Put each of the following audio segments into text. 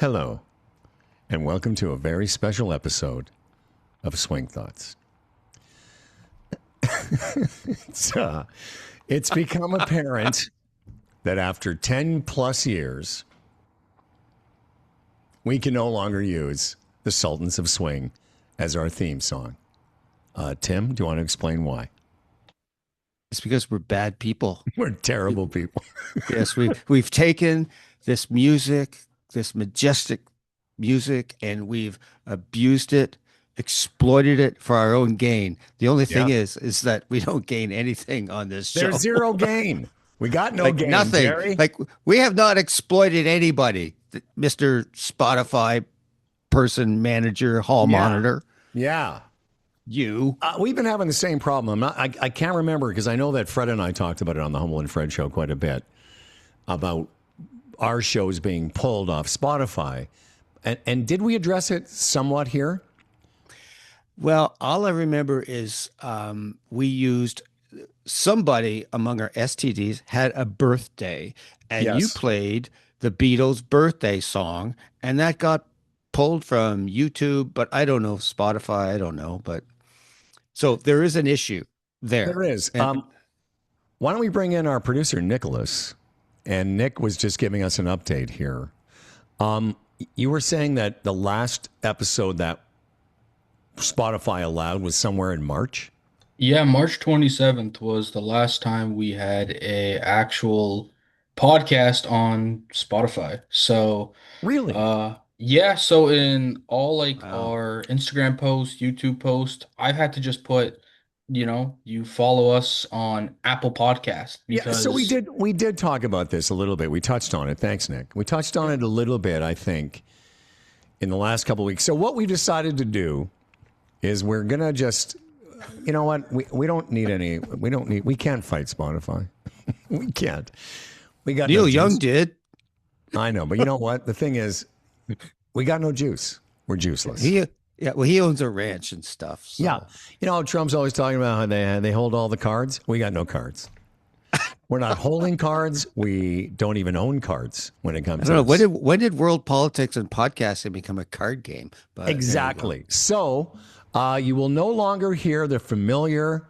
Hello, and welcome to a very special episode of Swing Thoughts. It's become apparent that after 10 plus years, we can no longer use the Sultans of Swing as our theme song. Tim, do you want to explain why? It's because we're bad people. We're terrible people. Yes, we've taken this music, this majestic music, and we've abused it, exploited it for our own gain. The only thing is that we don't gain anything on this show. There's zero gain. We got no gain, nothing. Jerry. Like, we have not exploited anybody, Mr. Spotify person, manager, hall monitor. Yeah. You. We've been having the same problem. I can't remember because I know that Fred and I talked about it on the Humble and Fred show quite a bit about our shows being pulled off Spotify. And did we address it somewhat here? Well, all I remember is we used somebody among our STDs had a birthday, and you played the Beatles' birthday song, and that got pulled from YouTube, but I don't know, Spotify, I don't know. But so there is an issue there. There is. Why don't we bring in our producer, Nicholas? And Nick was just giving us an update here. You were saying that the last episode that Spotify allowed was somewhere in March? Yeah, March 27th was the last time we had a actual podcast on Spotify. So really? Yeah, so in all our Instagram posts, YouTube posts, I've had to just put, you follow us on Apple Podcast because so we did talk about this a little bit. We touched on it. Thanks, Nick. We touched on it a little bit, I think, in the last couple of weeks. So what we decided to do is we're gonna just, you know what? We can't fight Spotify. We can't. We got Neil Young did. I know, but you know what? The thing is, we got no juice. We're juiceless. He owns a ranch and stuff. So. Yeah. You know, Trump's always talking about how they hold all the cards. We got no cards. We're not holding cards. We don't even own cards when it comes to this. When did world politics and podcasting become a card game? But exactly. So you will no longer hear the familiar,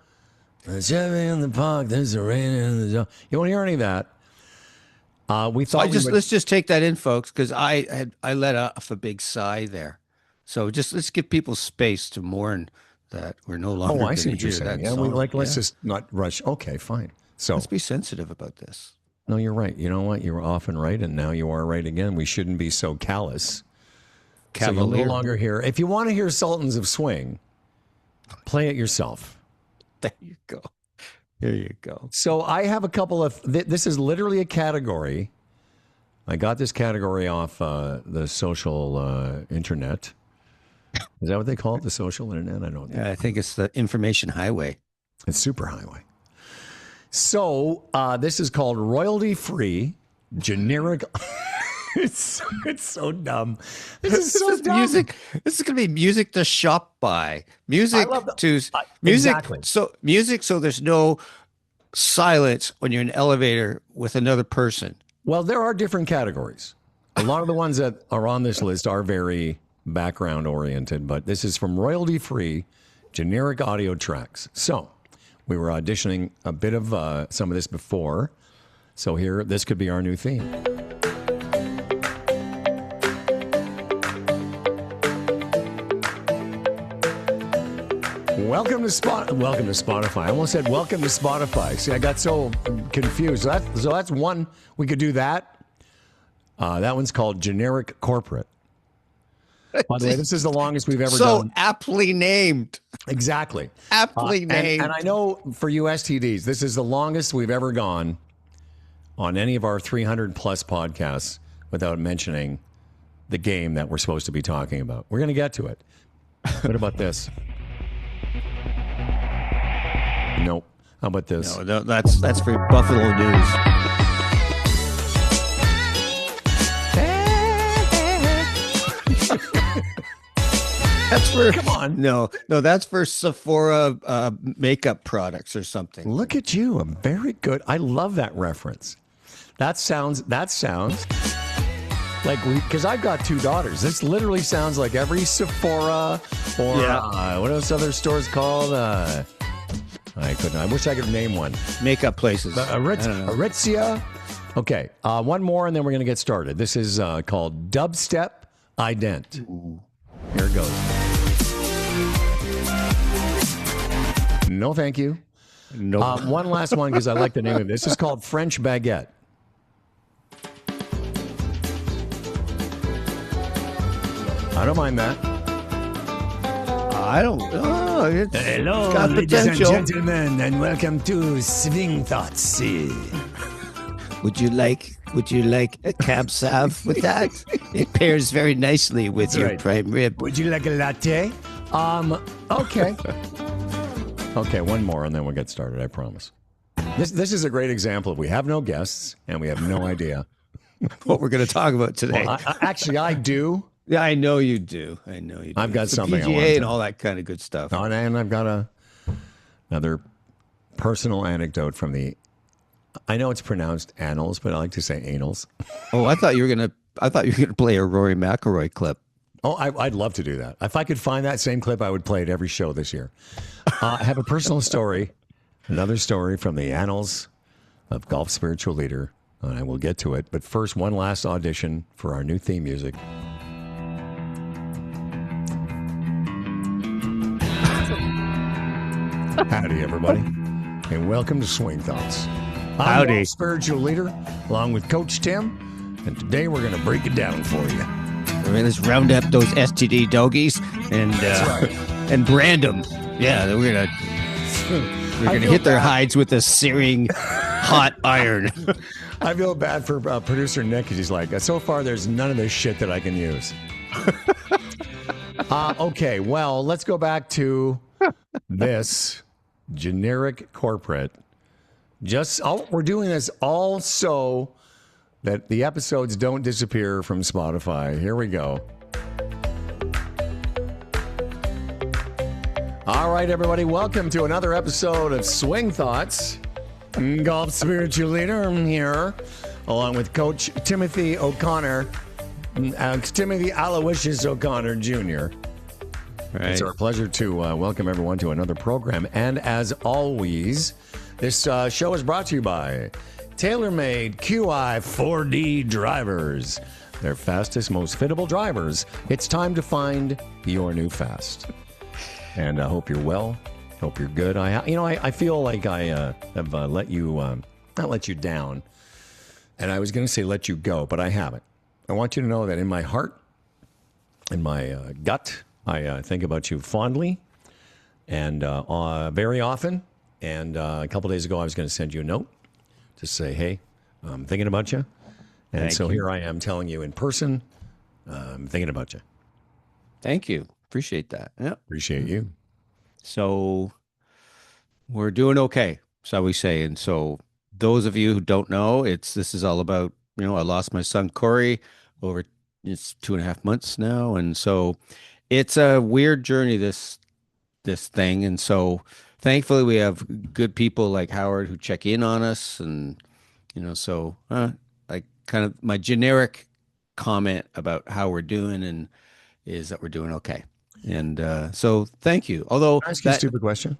there's everything in the park, there's a rain in the zone. You won't hear any of that. We thought let's just take that in, folks, because I let off a big sigh there. So let's give people space to mourn that we're no longer. Oh, I see what you're saying. Yeah, let's just not rush. Okay, fine. So let's be sensitive about this. No, you're right. You know what? You were often right, and now you are right again. We shouldn't be so callous. So you'll no longer hear. If you want to hear Sultans of Swing, play it yourself. There you go. There you go. So I have a couple of. This is literally a category. I got this category off the social internet. Is that what they call it? The social internet? I don't know. Yeah, I think it's the information highway. It's super highway. So this is called royalty-free generic. It's so dumb. This is so dumb. Music. This is going to be music to shop by. Music exactly. So music. So there's no silence when you're in an elevator with another person. Well, there are different categories. A lot of the ones that are on this list are very background oriented, but this is from royalty-free generic audio tracks. So we were auditioning a bit of some of this before. So here, this could be our new theme. Welcome to Spotify. I almost said welcome to Spotify. See, I got so confused. So that's one. We could do that. That one's called generic corporate. By the way, this is the longest we've ever done. So aptly named. Exactly. Aptly named. And I know for you STDs, this is the longest we've ever gone on any of our 300 plus podcasts without mentioning the game that we're supposed to be talking about. We're going to get to it. What about this? Nope. How about this? No, that's for Buffalo News. That's for, come on. No, that's for Sephora makeup products or something. Look at you. I'm very good. I love that reference. That sounds Like because I've got 2 daughters. This literally sounds like every Sephora or what are those other stores called? I couldn't. I wish I could name one. Makeup places. Aritzia. Okay, one more, and then we're going to get started. This is called Dubstep Ident. Ooh. Here it goes. No, thank you. No. One last one because I like the name of it. This is called French Baguette. I don't mind that. I don't. Oh, hello, got ladies and potential. gentlemen, and welcome to Swing Thoughts. Would you like a cab sauv with that? It pairs very nicely with your prime rib. Would you like a latte? Okay. Okay, one more, and then we'll get started. I promise. This is a great example of we have no guests and we have no idea what we're going to talk about today. Well, actually, I do. Yeah, I know you do. I've got something. PGA and all that kind of good stuff. Oh, and I've got another personal anecdote from the. I know it's pronounced annals, but I like to say anals. Oh, I thought you were gonna play a Rory McIlroy clip. Oh, I'd love to do that. If I could find that same clip, I would play it every show this year. I have a personal story, another story from the annals of Golf Spiritual Leader, and I will get to it. But first, one last audition for our new theme music. Howdy, everybody, and welcome to Swing Thoughts. I'm Howdy. Golf Spiritual Leader, along with Coach Tim, and today we're going to break it down for you. Let's round up those STD doggies and and brand them. Yeah, we're gonna hit their hides with a searing hot iron. I feel bad for producer Nick because he's like, so far there's none of this shit that I can use. Okay, well, let's go back to this generic corporate. We're doing this all so that the episodes don't disappear from Spotify. Here we go. All right, everybody, welcome to another episode of Swing Thoughts. Golf Spiritual Leader, I'm here, along with Coach Timothy O'Connor, Timothy Aloysius O'Connor Jr. Right. It's our pleasure to welcome everyone to another program. And as always, this show is brought to you by TaylorMade QI 4D drivers. They're fastest, most fittable drivers. It's time to find your new fast. And I hope you're well. Hope you're good. I feel like I have let you, not let you down. And I was going to say let you go, but I haven't. I want you to know that in my heart, in my gut, I think about you fondly and very often. And a couple days ago, I was going to send you a note to say, hey, I'm thinking about you. And Thank so you. here I am telling you in person, I'm thinking about you. Thank you. Appreciate that. Yeah. Appreciate you. So we're doing okay, shall we say? And so those of you who don't know, this is all about, I lost my son Corey over it's 2.5 months now, and so it's a weird journey, this thing. And so thankfully we have good people like Howard who check in on us, and so like kind of my generic comment about how we're doing and is that we're doing okay. And so thank you. Although Can I ask you a stupid question?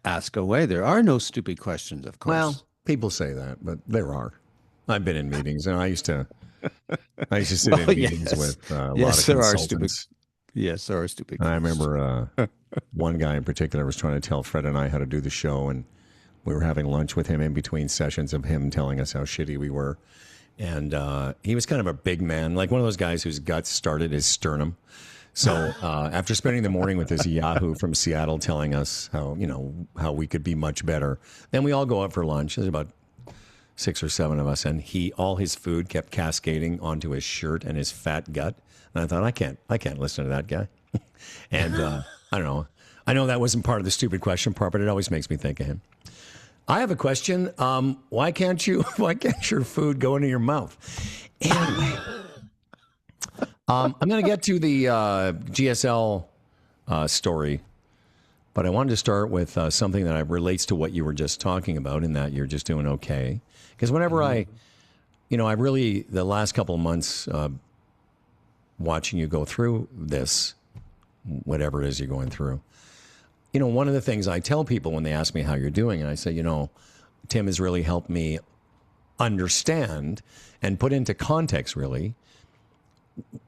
Ask away. There are no stupid questions, of course. Well, people say that, but there are. I've been in meetings, and I used to sit in meetings with a lot of consultants. Yes, there are stupid And I questions. remember one guy in particular was trying to tell Fred and I how to do the show, and we were having lunch with him in between sessions of him telling us how shitty we were. And he was kind of a big man, like one of those guys whose guts started his sternum. So after spending the morning with this Yahoo from Seattle telling us how we could be much better, then we all go out for lunch. There's about 6 or 7 of us, and all his food kept cascading onto his shirt and his fat gut. And I thought, I can't listen to that guy. And I don't know. I know that wasn't part of the stupid question part, but it always makes me think of him. I have a question. Why can't your food go into your mouth? Anyway. I'm going to get to the GSL story, but I wanted to start with something that relates to what you were just talking about, in that you're just doing okay. Because whenever I I really, the last couple of months, watching you go through this, whatever it is you're going through, one of the things I tell people when they ask me how you're doing, and I say, Tim has really helped me understand and put into context, really,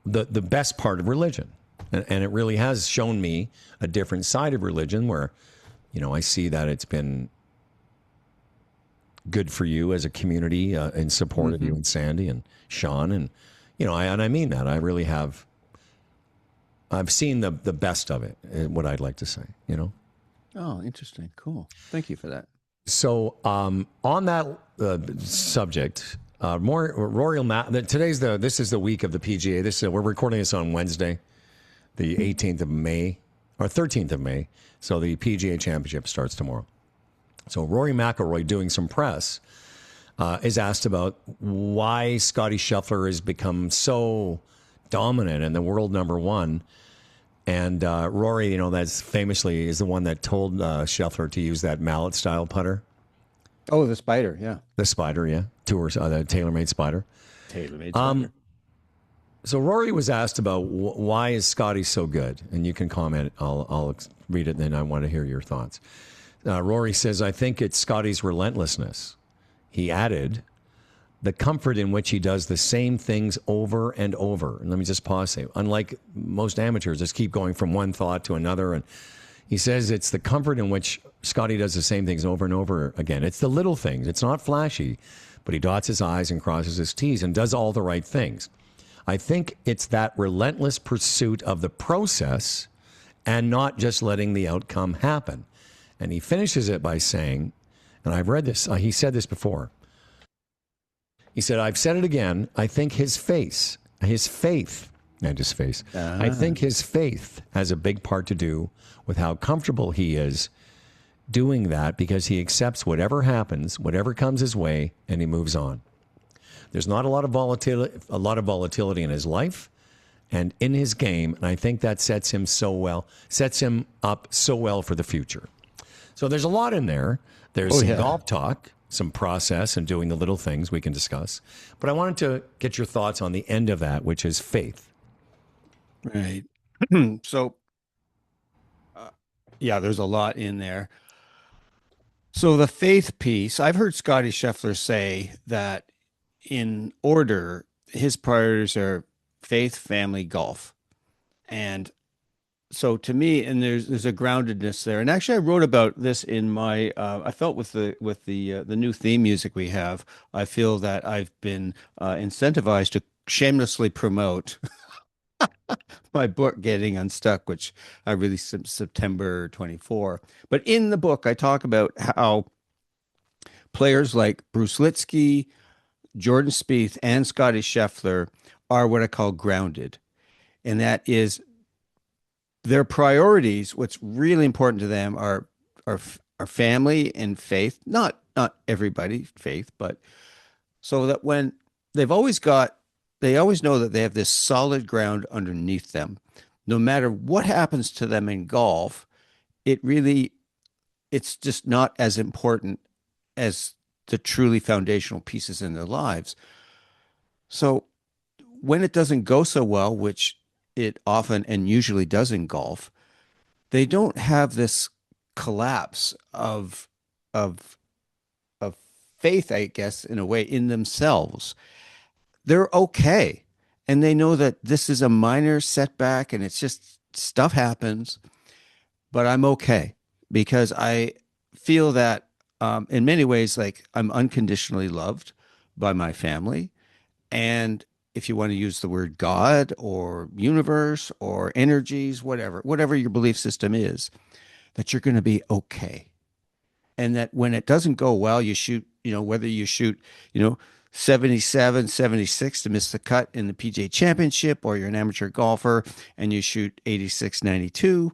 the best part of religion. And it really has shown me a different side of religion where, I see that it's been good for you as a community in support of you and Sandy and Sean. And, I mean that. I really have. I've seen the best of it, what I'd like to say, Oh, interesting. Cool. Thank you for that. So on that subject, Rory this is the week of the PGA. We're recording this on Wednesday, the 18th of May, or 13th of May. So the PGA Championship starts tomorrow. So Rory McIlroy, doing some press, is asked about why Scottie Scheffler has become so dominant and the world number one. And Rory, that's famously is the one that told Scheffler to use that mallet-style putter. Oh, the Spider, yeah. The Spider, yeah. The TaylorMade Spider. TaylorMade Spider. So Rory was asked about why is Scottie so good? And you can comment. I'll read it, and then I want to hear your thoughts. Rory says, I think it's Scottie's relentlessness. He added, the comfort in which he does the same things over and over. And let me just pause. Unlike most amateurs, just keep going from one thought to another. And he says it's the comfort in which Scottie does the same things over and over again. It's the little things. It's not flashy, but he dots his I's and crosses his T's and does all the right things. I think it's that relentless pursuit of the process and not just letting the outcome happen. And he finishes it by saying, and I've read this, he said this before. He said, I've said it again. I think his faith, I think his faith has a big part to do with how comfortable he is doing that because he accepts whatever happens, whatever comes his way, and he moves on. There's not a lot of volatility in his life and in his game, and I think that sets him up so well for the future. So there's a lot in there. There's some golf talk, some process, and doing the little things we can discuss. But I wanted to get your thoughts on the end of that, which is faith. Right. So, there's a lot in there. So the faith piece, I've heard Scottie Scheffler say that in order, his priorities are faith, family, golf. And so to me, and there's a groundedness there. And actually, I wrote about this in my. I felt with the new theme music we have, I feel that I've been incentivized to shamelessly promote my book, Getting Unstuck, which I released September 24. But in the book, I talk about how players like Bruce Litsky, Jordan Spieth, and Scottie Scheffler are what I call grounded, and that is their priorities. What's really important to them are family and faith. Not everybody faith, but so that when they always know that they have this solid ground underneath them. No matter what happens to them in golf, it's just not as important as the truly foundational pieces in their lives. So when it doesn't go so well, which it often and usually does in golf, they don't have this collapse of faith, I guess, in a way, in themselves. They're okay. And they know that this is a minor setback and it's just stuff happens, but I'm okay because I feel that in many ways, like I'm unconditionally loved by my family. And if you want to use the word God or universe or energies, whatever your belief system is, that you're going to be okay. And that when it doesn't go well, you shoot, whether you shoot, 77, 76 to miss the cut in the PGA Championship, or you're an amateur golfer and you shoot 86, 92,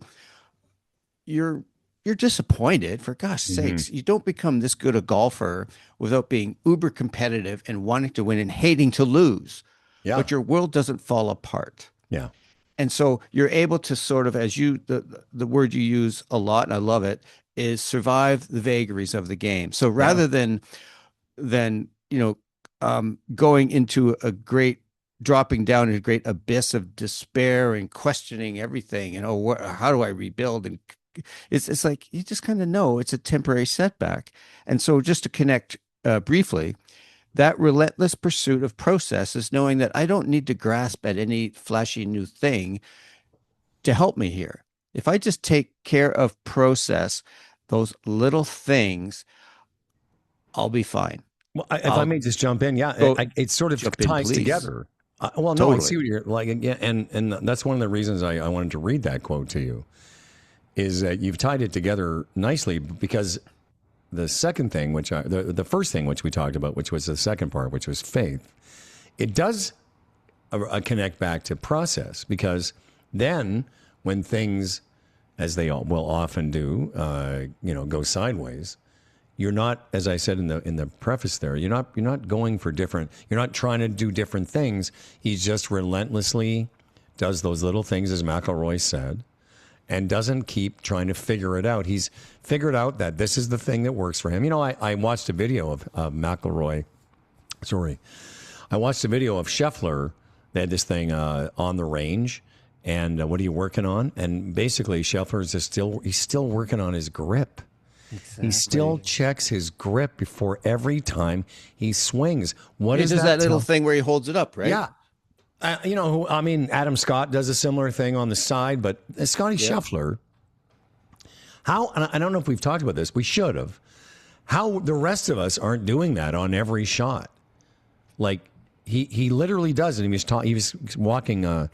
you're disappointed, for gosh sakes. You don't become this good a golfer without being uber competitive and wanting to win and hating to lose. Yeah. But your world doesn't fall apart. Yeah. And so you're able to sort of, as the word you use a lot, and I love it, is survive the vagaries of the game. So rather than going into dropping down in a great abyss of despair and questioning everything. How do I rebuild? And it's like you just kind of know it's a temporary setback. And so, just to connect briefly, that relentless pursuit of process is knowing that I don't need to grasp at any flashy new thing to help me here. If I just take care of process, those little things, I'll be fine. Well, if I may just jump in, it sort of ties together. No, totally. I see what you're like, and that's one of the reasons I wanted to read that quote to you, is that you've tied it together nicely, because the second thing, the first thing which we talked about, which was the second part, which was faith, it does connect back to process, because then when things, as they will often do, go sideways, you're not, as I said in the preface there, you're not going for different, you're not trying to do different things. He just relentlessly does those little things, as McElroy said, and doesn't keep trying to figure it out. He's figured out that this is the thing that works for him. I watched a video of McElroy. Sorry. I watched a video of Scheffler. They had this thing on the range. And what are you working on? And basically, Scheffler is he's still working on his grip. Exactly. He still checks his grip before every time he swings. What is that little thing where he holds it up, right? Yeah. Adam Scott does a similar thing on the side, but Scotty Scheffler, and I don't know if we've talked about this, we should have, how the rest of us aren't doing that on every shot. Like, he literally does it. He was walking the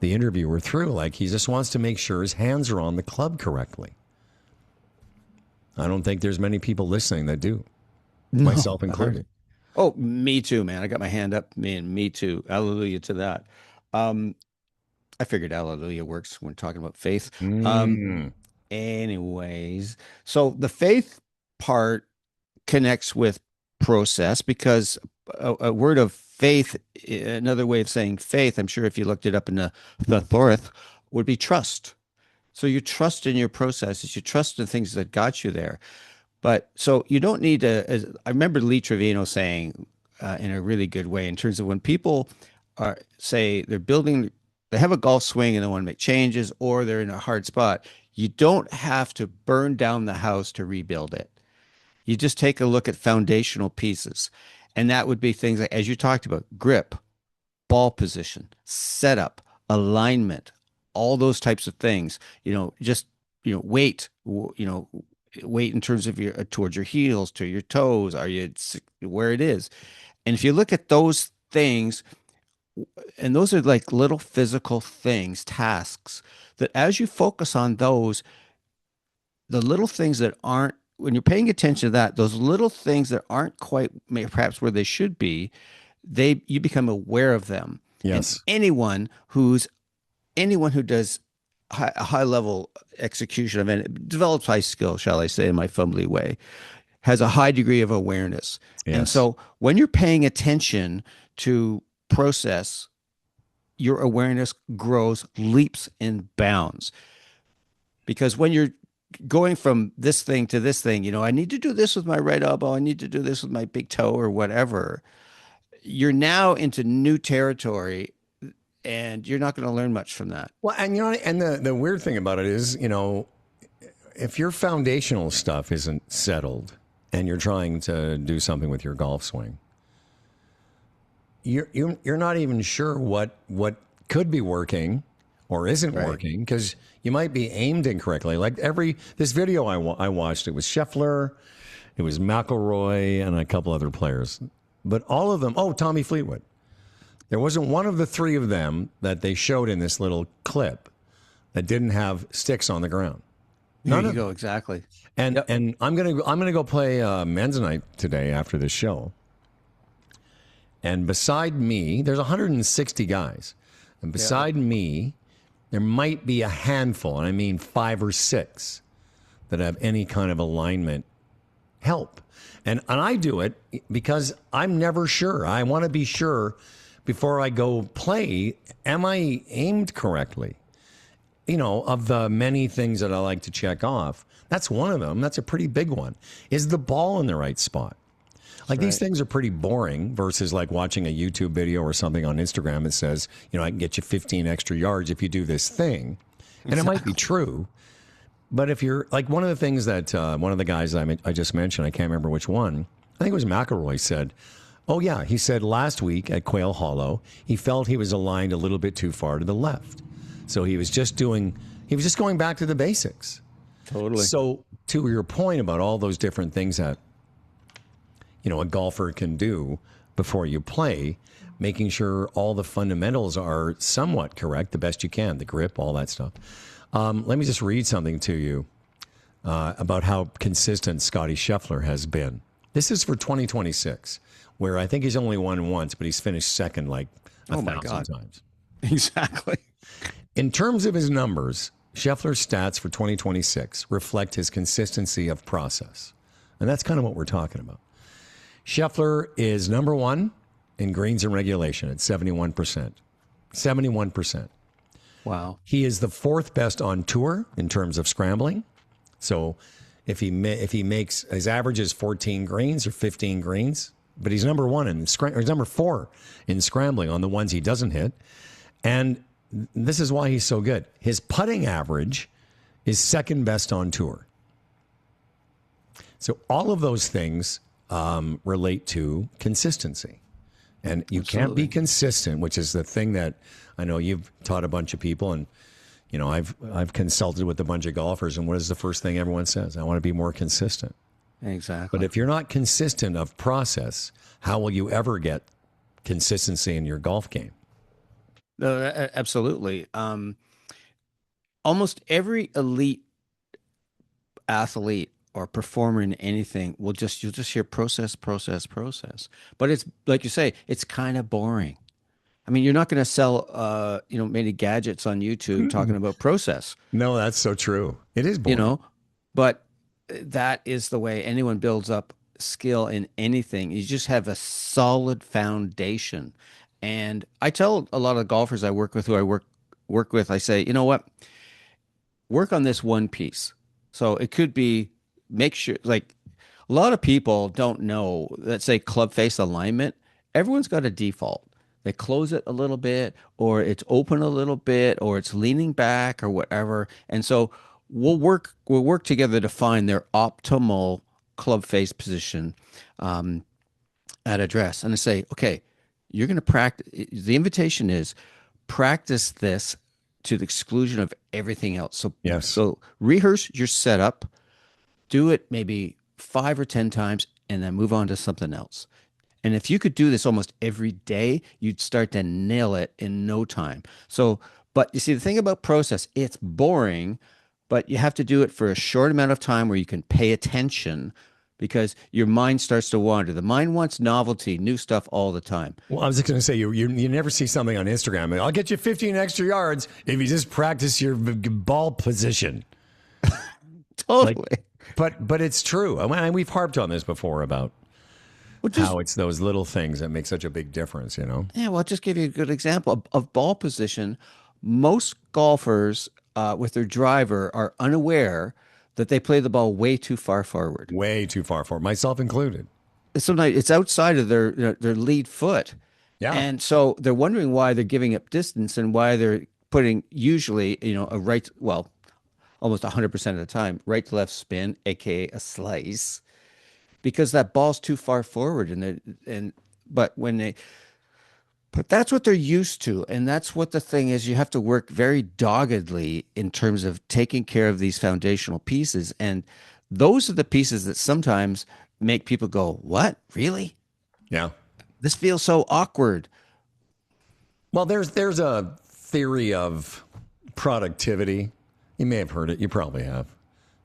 interviewer through, like, he just wants to make sure his hands are on the club correctly. I don't think there's many people listening that do, myself included. Oh, me too, man. I got my hand up, man. Me too. Hallelujah to that. I figured hallelujah works when talking about faith. Anyways, so the faith part connects with process, because a word of faith, another way of saying faith, I'm sure if you looked it up in the Thorith, would be trust. So you trust in your processes, you trust in things that got you there. But so you don't need to, I remember Lee Trevino saying in a really good way, in terms of when people say they have a golf swing and they want to make changes, or they're in a hard spot, you don't have to burn down the house to rebuild it. You just take a look at foundational pieces. And that would be things like, as you talked about, grip, ball position, setup, alignment, all those types of things, weight, weight in terms of towards your heels, to your toes, where it is. And if you look at those things, and those are like little physical things, tasks, that as you focus on those, the little things that aren't, when you're paying attention to that, those little things that aren't quite perhaps where they should be, you become aware of them. Yes. And anyone who does a high level execution of it, develops high skill, shall I say, in my fumbly way, has a high degree of awareness. Yes. And so when you're paying attention to process, your awareness grows leaps and bounds. Because when you're going from this thing to this thing, I need to do this with my right elbow, I need to do this with my big toe, or whatever, you're now into new territory, and you're not going to learn much from that. Well, and and the weird thing about it is, if your foundational stuff isn't settled and you're trying to do something with your golf swing, you're not even sure what could be working or isn't working, because you might be aimed incorrectly. Like this video I watched, it was Scheffler, it was McElroy, and a couple other players, but all of them. Oh, Tommy Fleetwood. There wasn't one of the three of them that they showed in this little clip that didn't have sticks on the ground. There you go, exactly. And I'm gonna go play men's night today after this show. And beside me, there's 160 guys, and beside me, there might be a handful, and I mean 5 or 6, that have any kind of alignment help. And I do it because I'm never sure. I want to be sure before I go play, am I aimed correctly? Of the many things that I like to check off, that's one of them. That's a pretty big one. Is the ball in the right spot? Like these things are pretty boring versus like watching a YouTube video or something on Instagram that says, I can get you 15 extra yards if you do this thing. And it might be true. But if you're like one of the things that one of the guys I just mentioned, I can't remember which one, I think it was McElroy said, oh, yeah, he said last week at Quail Hollow, he felt he was aligned a little bit too far to the left. So he was just going back to the basics. Totally. So to your point about all those different things that, a golfer can do before you play, making sure all the fundamentals are somewhat correct, the best you can, the grip, all that stuff. Let me just read something to you about how consistent Scottie Scheffler has been. This is for 2026, where I think he's only won once, but he's finished second like a thousand times. Exactly. In terms of his numbers, Scheffler's stats for 2026 reflect his consistency of process. And that's kind of what we're talking about. Scheffler is number one in greens and regulation at 71%. 71%. Wow. He is the fourth best on tour in terms of scrambling. So if he makes his average is 14 greens or 15 greens, but he's number one in he's number 4 in scrambling on the ones he doesn't hit. And this is why he's so good. His putting average is second best on tour. So all of those things relate to consistency. And you can't be consistent, which is the thing that I know you've taught a bunch of people, and I've consulted with a bunch of golfers, and what is the first thing everyone says? I want to be more consistent. Exactly. But if you're not consistent of process, how will you ever get consistency in your golf game? No, absolutely. Almost every elite athlete or performer in anything you'll just hear process. But it's like you say, it's kind of boring. I mean, you're not going to sell, many gadgets on YouTube talking about process. No, that's so true. It is boring. But that is the way anyone builds up skill in anything. You just have a solid foundation. And I tell a lot of golfers I work with, who I work with, I say, you know what? Work on this one piece. So it could be, make sure, like a lot of people don't know, let's say club face alignment. Everyone's got a default. They close it a little bit, or it's open a little bit, or it's leaning back, or whatever. And so we'll work together to find their optimal club face position at address. And I say, okay, you're going to practice. The invitation is practice this to the exclusion of everything else. So, yes. So rehearse your setup, do it maybe 5 or 10 times, and then move on to something else. And if you could do this almost every day, you'd start to nail it in no time. So, but you see, the thing about process, it's boring, but you have to do it for a short amount of time where you can pay attention, because your mind starts to wander. The mind wants novelty, new stuff all the time. Well, I was just going to say, you never see something on Instagram. I'll get you 15 extra yards if you just practice your ball position. Totally. But it's true. I mean, we've harped on this before about how it's those little things that make such a big difference, Yeah, well, I'll just give you a good example of ball position. Most golfers with their driver are unaware that they play the ball way too far forward. Way too far forward, myself included. Sometimes it's outside of their lead foot. Yeah. And so they're wondering why they're giving up distance and why they're putting usually, almost 100% of the time, right to left spin, aka a slice, because that ball's too far forward. But that's what they're used to. And that's what the thing is. You have to work very doggedly in terms of taking care of these foundational pieces. And those are the pieces that sometimes make people go, what? Really? Yeah. This feels so awkward. Well, there's a theory of productivity. You may have heard it. You probably have.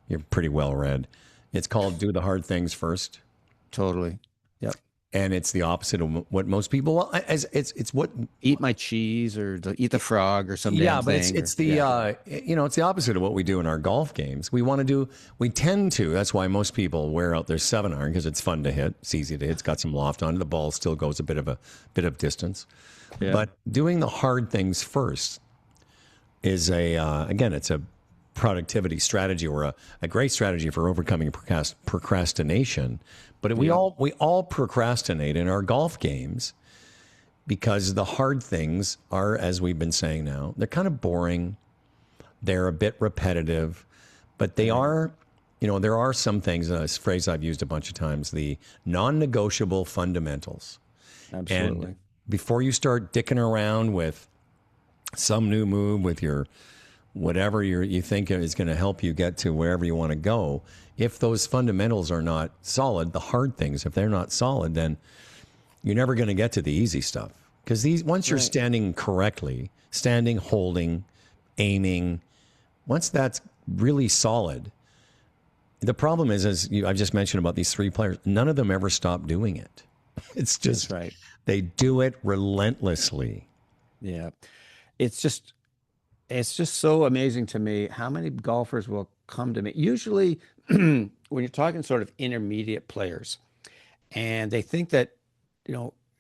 You're pretty well read. It's called do the hard things first. Totally. Yep. And it's the opposite of what most people. Well, it's what eat my cheese or eat the frog or something. Yeah, but it's the opposite of what we do in our golf games. We tend to. That's why most people wear out their 7-iron, because it's fun to hit. It's easy to hit. It's got some loft on it. The ball still goes a bit of distance. Yeah. But doing the hard things first is it's a productivity strategy or a great strategy for overcoming procrastination. But we all procrastinate in our golf games because the hard things are, as we've been saying now, they're kind of boring. They're a bit repetitive, but they are, there are some things, a phrase I've used a bunch of times, the non-negotiable fundamentals. Absolutely. And before you start dicking around with some new move with your whatever you think is going to help you get to wherever you want to go, if those fundamentals are not solid, the hard things, if they're not solid, then you're never going to get to the easy stuff. Because once you're standing correctly, standing, holding, aiming, once that's really solid, the problem is, as I've just mentioned about these three players, none of them ever stop doing it. It's just, right. They do it relentlessly. Yeah. It's just so amazing to me how many golfers will come to me. Usually when you're talking sort of intermediate players and they think that,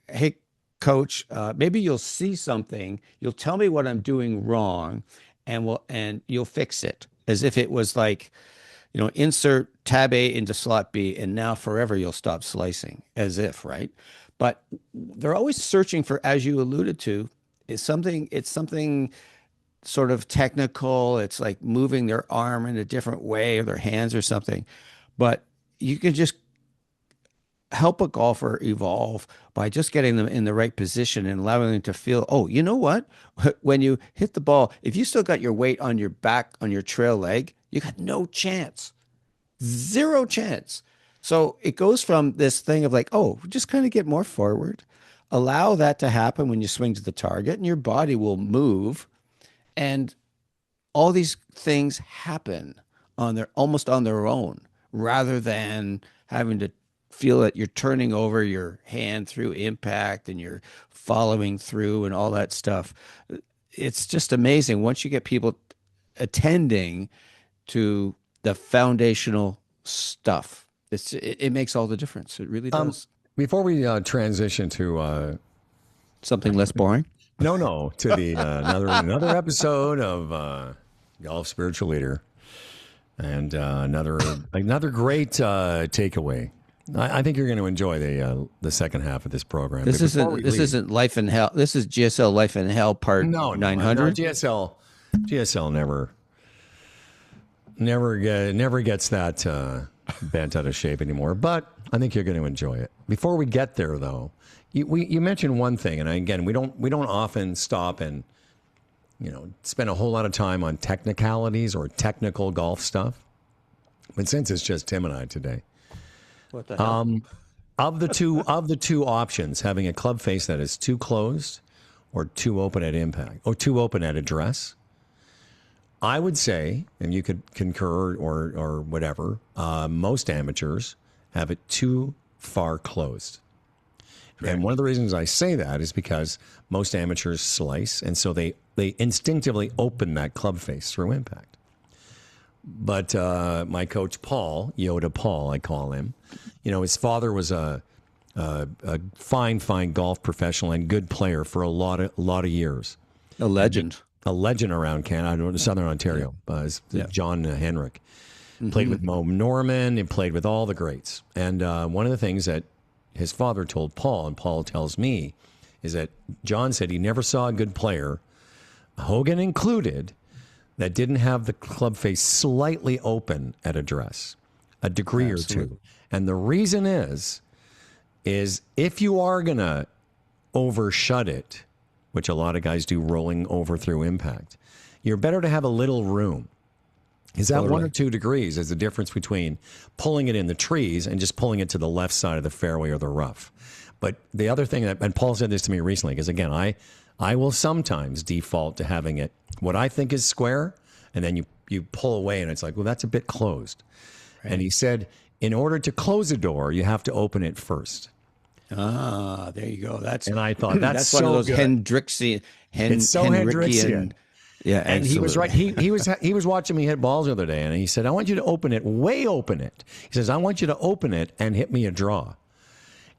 hey, coach, maybe you'll see something, you'll tell me what I'm doing wrong and you'll fix it as if it was like, insert tab A into slot B and now forever you'll stop slicing, as if, right? But they're always searching for, as you alluded to, it's something sort of technical. It's like moving their arm in a different way or their hands or something. But you can just help a golfer evolve by just getting them in the right position and allowing them to feel, oh, you know what? When you hit the ball, if you still got your weight on your back, on your trail leg, you got no chance. Zero chance. So it goes from this thing of like, oh, just kind of get more forward. Allow that to happen when you swing to the target and your body will move. And all these things happen almost on their own, rather than having to feel that you're turning over your hand through impact and you're following through and all that stuff. It's just amazing once you get people attending to the foundational stuff. It makes all the difference. It really does. Before we transition to something less boring. No, to the another episode of Golf Spiritual Leader, and another great takeaway. I think you're going to enjoy the second half of this program. This isn't Life in Hell. This is GSL Life in Hell part 900. GSL never gets that bent out of shape anymore. But I think you're going to enjoy it. Before we get there, though, you mentioned one thing, and again, we don't often stop and spend a whole lot of time on technicalities or technical golf stuff. But since it's just Tim and I today, what the hell? Of the two options, having a club face that is too closed or too open at impact or too open at address, I would say, and you could concur or whatever, most amateurs have it too far closed. Right. And one of the reasons I say that is because most amateurs slice, and so they instinctively open that club face through impact. But my coach Paul, Yoda Paul, I call him, his father was a fine golf professional and good player for a lot of years. A legend around Canada, Southern Ontario. John Henrik played with Mo Norman. He played with all the greats. And one of the things that his father told Paul, and Paul tells me, is that John said he never saw a good player, Hogan included, that didn't have the club face slightly open at address, a degree or two. And the reason is if you are going to overshut it, which a lot of guys do, rolling over through impact, you're better to have a little room. Is that 1 or 2 degrees is the difference between pulling it in the trees and just pulling it to the left side of the fairway or the rough. But the other thing and Paul said this to me recently, because again, I will sometimes default to having it what I think is square, and then you pull away and it's like, well, that's a bit closed. Right. And he said, in order to close a door, you have to open it first. Ah, there you go. And I thought that's so one of those good. It's so Hendrickian. Yeah, and absolutely. He was right. He was watching me hit balls the other day, and he said, "I want you to open it, way open it." He says, "I want you to open it and hit me a draw."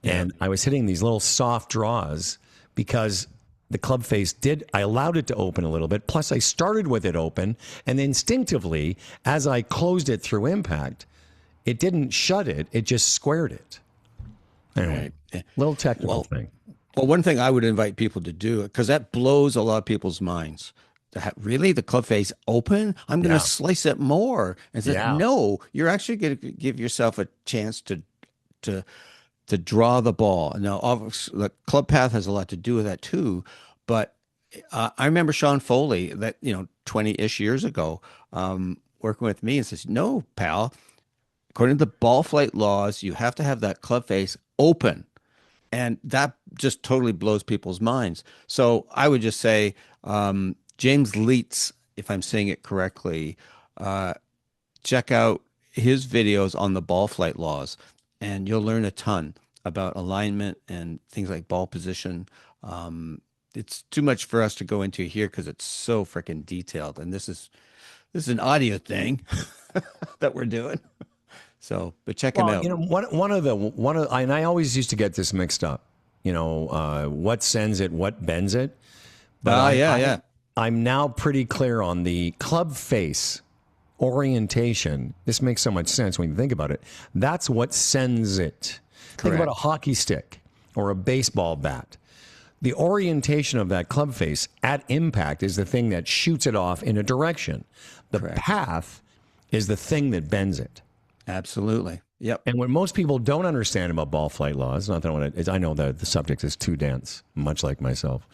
Yeah. And I was hitting these little soft draws because the club face I allowed it to open a little bit. Plus, I started with it open, and instinctively, as I closed it through impact, it didn't shut it. It just squared it. Anyway, little technical thing. Well, one thing I would invite people to do, because that blows a lot of people's minds. Really, the club face open? I'm going to slice it more. And say, no, you're actually going to give yourself a chance to draw the ball. Now, obviously, the club path has a lot to do with that too. But I remember Sean Foley, that 20-ish years ago, working with me, and says, "No, pal. According to the ball flight laws, you have to have that club face open." And that just totally blows people's minds. So I would just say, James Leitz, if I'm saying it correctly, check out his videos on the ball flight laws, and you'll learn a ton about alignment and things like ball position. It's too much for us to go into here because it's so freaking detailed. And this is an audio thing that we're doing. So, but check him out. And I always used to get this mixed up. What sends it, what bends it. But I'm now pretty clear on the club face orientation. This makes so much sense when you think about it. That's what sends it. Correct. Think about a hockey stick or a baseball bat. The orientation of that club face at impact is the thing that shoots it off in a direction. The path is the thing that bends it. Absolutely. Yep. And what most people don't understand about ball flight laws, not that I know that the subject is too dense, much like myself.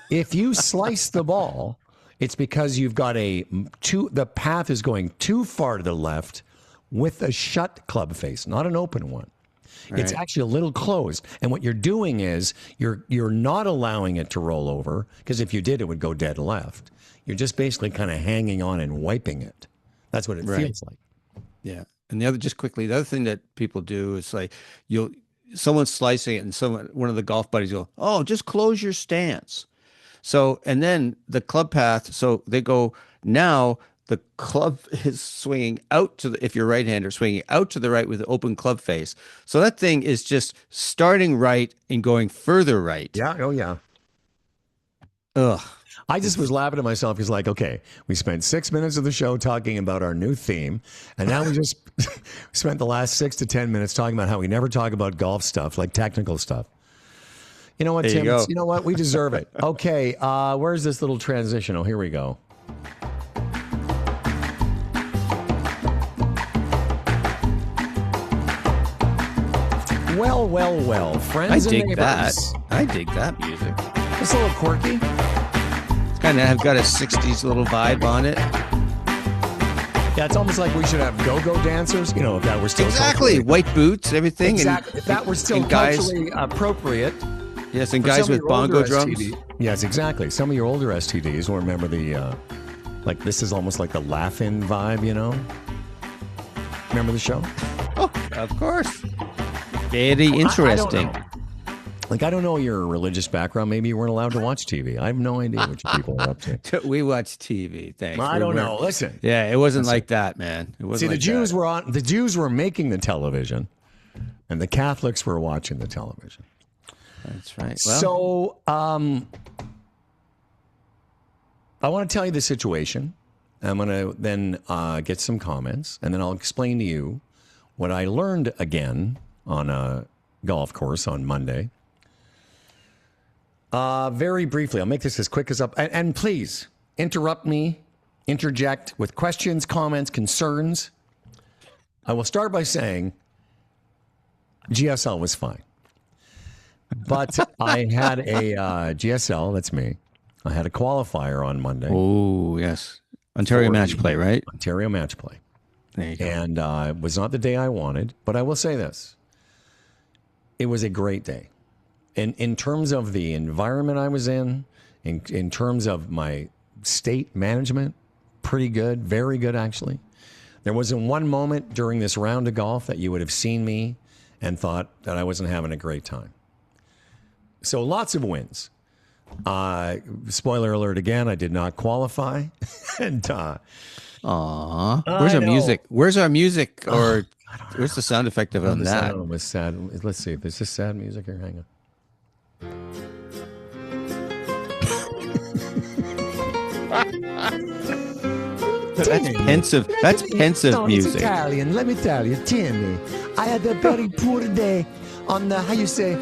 If you slice the ball, it's because you've got the path is going too far to the left with a shut club face, not an open one. Right. It's actually a little closed. And what you're doing is you're not allowing it to roll over, because if you did, it would go dead left. You're just basically kind of hanging on and wiping it. That's what it feels like. Yeah. And the other thing that people do is like someone's slicing it, and one of the golf buddies go, "Oh, just close your stance." So, and then the club path, so they go, now the club is swinging out if you're right-hander, swinging out to the right with the open club face. So that thing is just starting right and going further right. Yeah. Oh, yeah. Ugh. I just was laughing at myself. He's like, okay, we spent 6 minutes of the show talking about our new theme, and now we just spent the last 6 to 10 minutes talking about how we never talk about golf stuff, like technical stuff. You know what, Tim? You know what? We deserve it. Okay, where's this little transition? Oh, here we go. Well, friends and neighbors. I dig that music. It's a little quirky. Kind of have got a 60s little vibe on it. Yeah, it's almost like we should have go-go dancers, if that were still white boots, everything. Exactly. If that were still culturally appropriate. Yes, and guys with bongo drums. Yes, exactly. Some of your older STDs will remember this is almost like the laugh-in vibe, Remember the show? Oh, of course. Very interesting. I don't know your religious background. Maybe you weren't allowed to watch TV. I have no idea what you people are up to. We watch TV. Thanks. I don't know. Listen. Yeah, it wasn't like that, man. It wasn't. See, the Jews were making the television, and the Catholics were watching the television. That's right. Well, so, I want to tell you the situation. I'm going to then get some comments, and then I'll explain to you what I learned again on a golf course on Monday. Very briefly, I'll make this as quick as up. And please interrupt me, interject with questions, comments, concerns. I will start by saying GSL was fine. But I had a GSL, that's me. I had a qualifier on Monday. Oh, yes. Ontario match play, right? Ontario match play. There you go. And it was not the day I wanted, but I will say this. It was a great day. In terms of the environment I was in terms of my state management, pretty good, very good, actually. There wasn't one moment during this round of golf that you would have seen me and thought that I wasn't having a great time. So lots of wins. Spoiler alert again, I did not qualify. And where's our music? Where's our music? Or where's the sound effect of on that? Was sad. Let's see if there's just sad music here. Hang on. That's pensive. That's pensive No, music. It's Italian. Let me tell you, Timmy. I had a very poor day on the, how you say,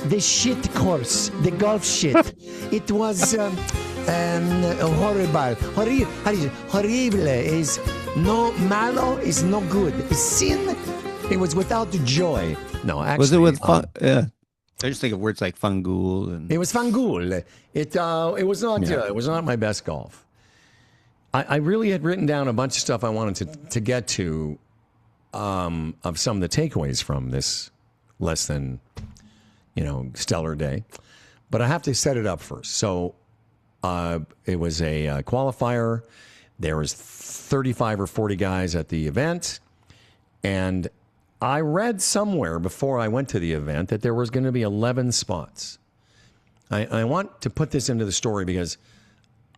the shit course, the golf shit. It was horrible. How do you say? Horrible is no malo is no good. Sin, it was without joy. No, actually. Was it with fun? Yeah. I just think of words like fangul and. It was fangul. It was not. It was not my best golf. I really had written down a bunch of stuff I wanted to get to, of some of the takeaways from this less than, stellar day, but I have to set it up first. So, it was a qualifier. There was 35 or 40 guys at the event, and I read somewhere before I went to the event that there was going to be 11 spots. I want to put this into the story because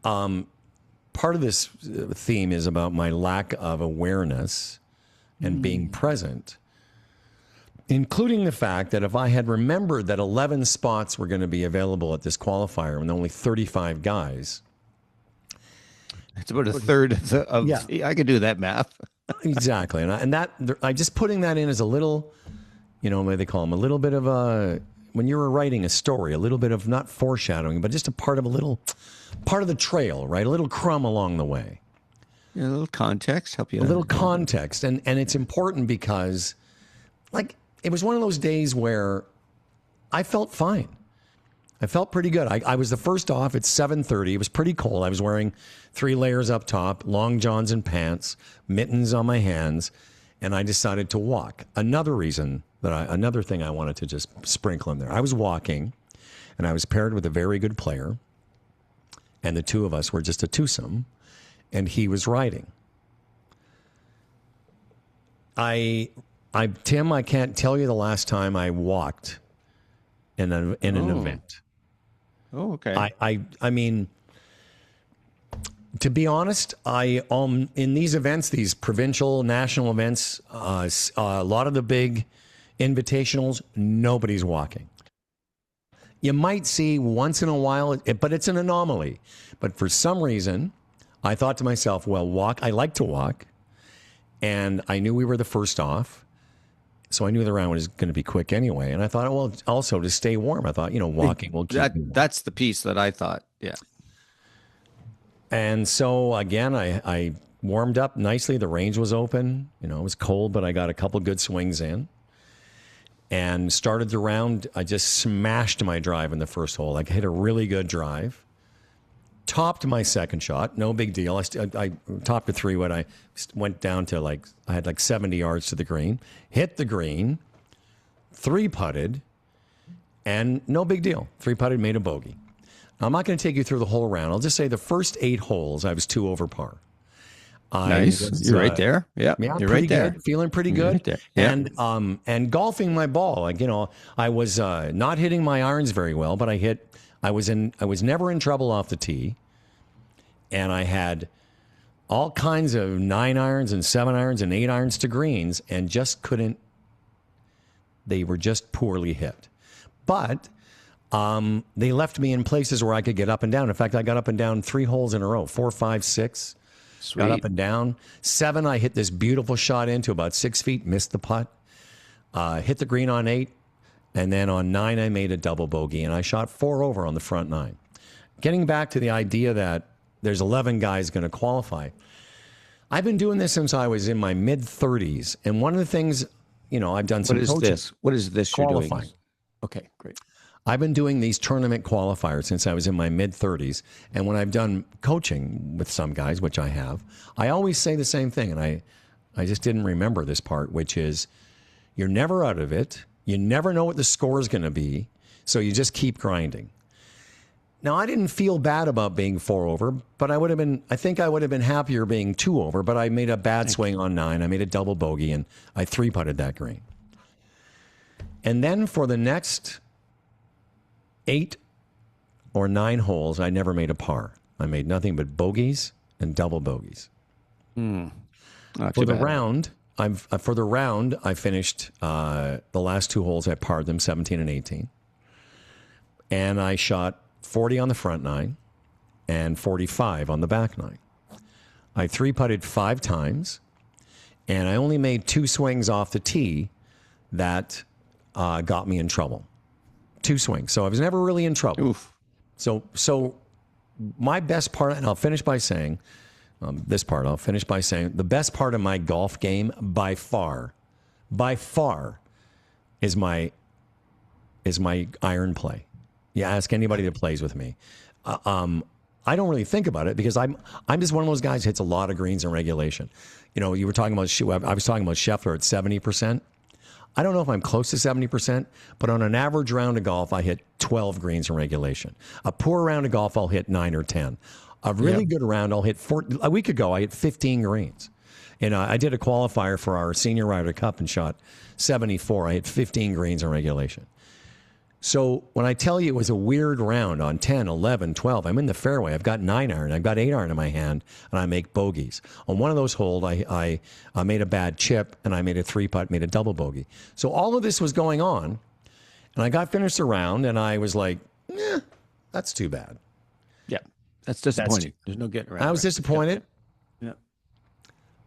part of this theme is about my lack of awareness and being present, including the fact that if I had remembered that 11 spots were going to be available at this qualifier and only 35 guys. It's about a third of I could do that math. Exactly. And I just putting that in as a little, what they call them, a little bit of a, when you were writing a story, a little bit of not foreshadowing, but just a part of the trail, right? A little crumb along the way. Yeah, a little context, help you. A little context. And it's important because, it was one of those days where I felt fine. I felt pretty good. I was the first off at 7:30. It was pretty cold. I was wearing 3 layers up top, long johns and pants, mittens on my hands, and I decided to walk. Another thing I wanted to just sprinkle in there. I was walking, and I was paired with a very good player, and the two of us were just a twosome, and he was riding. Tim, I can't tell you the last time I walked in an event. Oh, okay. I mean, to be honest, in these events, these provincial, national events, a lot of the big invitationals, nobody's walking. You might see once in a while, but it's an anomaly. But for some reason, I thought to myself, well, I like to walk, and I knew we were the first off. So I knew the round was going to be quick anyway. And I thought, well, also to stay warm, I thought, walking will keep me warm. That's the piece that I thought, yeah. And so, again, I warmed up nicely. The range was open. It was cold, but I got a couple good swings in. And started the round. I just smashed my drive in the first hole. I hit a really good drive. Topped my second shot. No big deal. I topped a 3-wood. I went down to I had 70 yards to the green. Hit the green. 3-putted. And no big deal. 3-putted, made a bogey. Now, I'm not going to take you through the whole round. I'll just say the first 8 holes, I was 2 over par. Nice. You're right there. Yeah. You're right there. Good, feeling pretty good. Right there. Yeah. And golfing my ball. I was not hitting my irons very well, but I was never in trouble off the tee, and I had all kinds of 9 irons and 7 irons and 8 irons to greens, and just couldn't. They were just poorly hit, but they left me in places where I could get up and down. In fact, I got up and down 3 holes in a row, 4, 5, 6. Sweet. Got up and down. 7, I hit this beautiful shot into about 6 feet, missed the putt. Hit the green on 8. And then on 9, I made a double bogey, and I shot 4 over on the front 9. Getting back to the idea that there's 11 guys going to qualify. I've been doing this since I was in my mid-30s, and one of the things, I've done some coaching. What is this qualifying. You're doing? Okay, great. I've been doing these tournament qualifiers since I was in my mid-30s, and when I've done coaching with some guys, which I have, I always say the same thing, and I just didn't remember this part, which is you're never out of it. You never know what the score is going to be, so you just keep grinding. Now, I didn't feel bad about being 4 over, but I think I would have been happier being 2 over, but I made a bad swing on 9. I made a double bogey, and I 3-putted that green. And then for the next 8 or 9 holes, I never made a par. I made nothing but bogeys and double bogeys. For the round, I finished the last 2 holes. I parred them, 17 and 18. And I shot 40 on the front 9 and 45 on the back nine. I 3-putted 5 times, and I only made 2 swings off the tee that got me in trouble. 2 swings. So I was never really in trouble. Oof. So my best part, and I'll finish by saying, the best part of my golf game by far, is my iron play. You ask anybody that plays with me. I don't really think about it because I'm just one of those guys who hits a lot of greens in regulation. You know, you were talking about, I was talking about Scheffler at 70%. I don't know if I'm close to 70%, but on an average round of golf, I hit 12 greens in regulation. A poor round of golf, I'll hit 9 or 10. A really good round, I'll hit 4. A week ago, I hit 15 greens. And I did a qualifier for our Senior Ryder Cup and shot 74. I hit 15 greens in regulation. So when I tell you it was a weird round on 10, 11, 12, I'm in the fairway. I've got 9 iron. I've got 8 iron in my hand, and I make bogeys. On one of those holes, I made a bad chip, and I made a 3-putt, made a double bogey. So all of this was going on, and I got finished the round, and I was like, that's too bad. Yeah, that's disappointing. There's no getting around. I was disappointed. Yeah.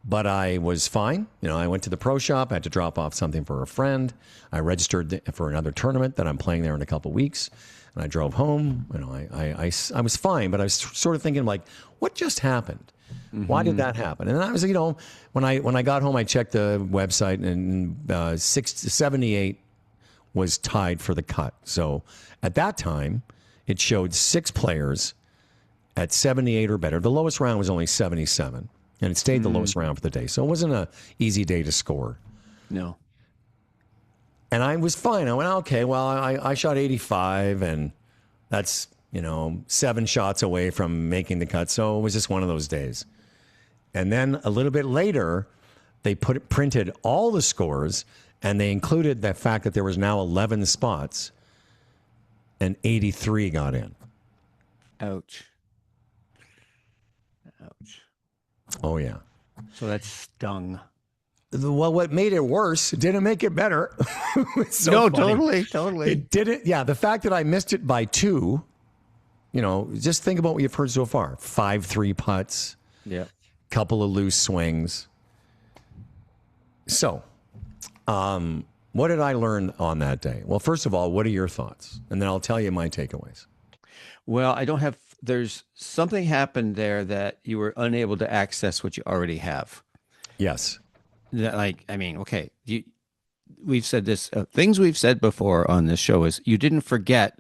But I was fine. You know, I went to the pro shop. I had to drop off something for a friend. I registered for another tournament that I'm playing there in a couple of weeks. And I drove home. You know, I was fine, but I was sort of thinking, like, what just happened? Mm-hmm. Why did that happen? And then I was, you know, when I got home, I checked the website, and 78 was tied for the cut. So at that time, it showed 6 players at 78 or better. The lowest round was only 77. And it stayed the lowest round for the day. So it wasn't an easy day to score. No. And I was fine. I went, okay, well, I shot 85, and that's, you know, 7 shots away from making the cut. So it was just one of those days. And then a little bit later, they printed all the scores, and they included the fact that there was now 11 spots, and 83 got in. Ouch. Ouch. Oh, yeah. So that stung. Well, what made it worse didn't make it better. No, funny. Totally. It didn't. Yeah, the fact that I missed it by 2, you know, just think about what you've heard so far. 5 3-putts. Yeah. Couple of loose swings. So, what did I learn on that day? Well, first of all, what are your thoughts? And then I'll tell you my takeaways. Well, there's something happened there that you were unable to access what you already have. Yes. Okay, we've said this, things we've said before on this show is you didn't forget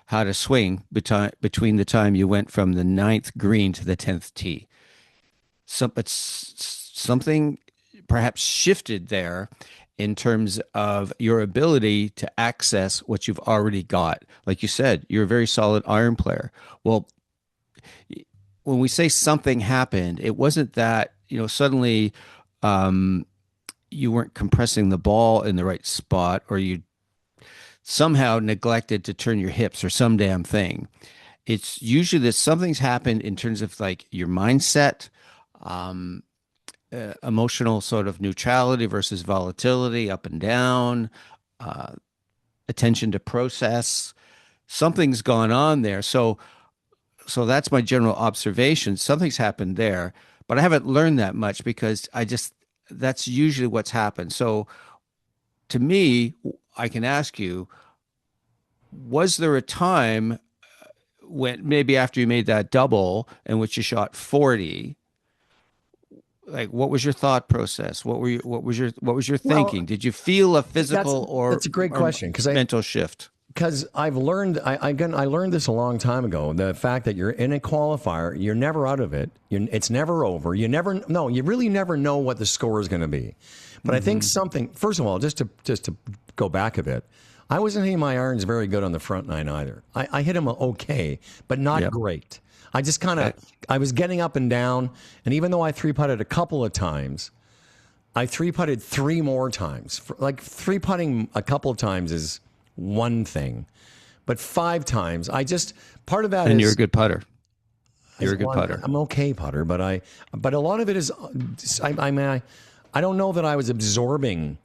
how to swing between the time you went from the 9th green to the 10th tee. Something perhaps shifted there in terms of your ability to access what you've already got. Like you said, you're a very solid iron player. Well, when we say something happened, it wasn't that, you know, suddenly you weren't compressing the ball in the right spot, or you somehow neglected to turn your hips or some damn thing. It's usually that something's happened in terms of like your mindset, emotional sort of neutrality versus volatility, up and down, attention to process. Something's gone on there. So that's my general observation. Something's happened there, but I haven't learned that much because that's usually what's happened. So to me, I can ask you, was there a time when maybe after you made that double in which you shot 40, like what was your thought process? What was your thinking? Did you feel a physical that's a great question, because mental shift? Because I've learned, I learned this a long time ago. The fact that you're in a qualifier, you're never out of it. It's never over. You really never know what the score is going to be. But I think first of all, just to go back a bit, I wasn't hitting my irons very good on the front 9 either. I hit them okay, but not great. I just I was getting up and down, and even though I 3-putted a couple of times, I 3-putted 3 more times. Like 3-putting a couple of times is one thing, but 5 times, part of that is... And you're a good putter. You're a good putter. I'm okay putter, but a lot of it is, I don't know that I was absorbing.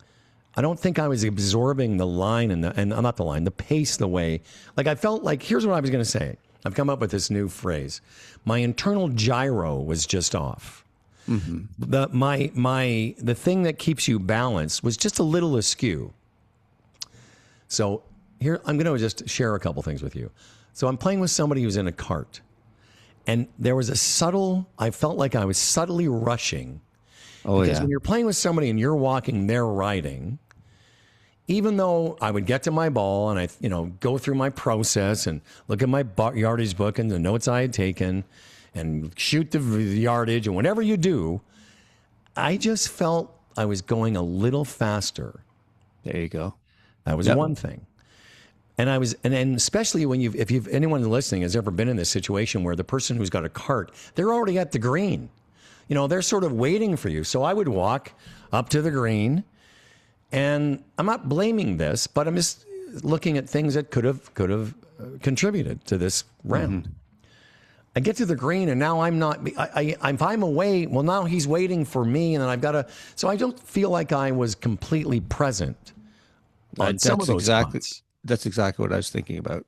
I don't think I was absorbing the line and not the line, the pace, the way, like I felt like, here's what I was going to say. I've come up with this new phrase. My internal gyro was just off. Mm-hmm. The thing that keeps you balanced was just a little askew. So here, I'm going to just share a couple things with you. So I'm playing with somebody who's in a cart. And there was I felt like I was subtly rushing. Oh, because when you're playing with somebody and you're walking, they're riding, even though I would get to my ball and I, go through my process and look at my yardage book and the notes I had taken and shoot the yardage and whatever you do, I just felt I was going a little faster. There you go. That was one thing. And and especially when if anyone listening has ever been in this situation where the person who's got a cart, they're already at the green. They're sort of waiting for you. So I would walk up to the green, and I'm not blaming this, but I'm just looking at things that could have contributed to this round. Mm-hmm. I get to the green, and now I'm not. If I'm away, well, now he's waiting for me, and then I've got to. So I don't feel like I was completely present on some of those spots. That's exactly what I was thinking about.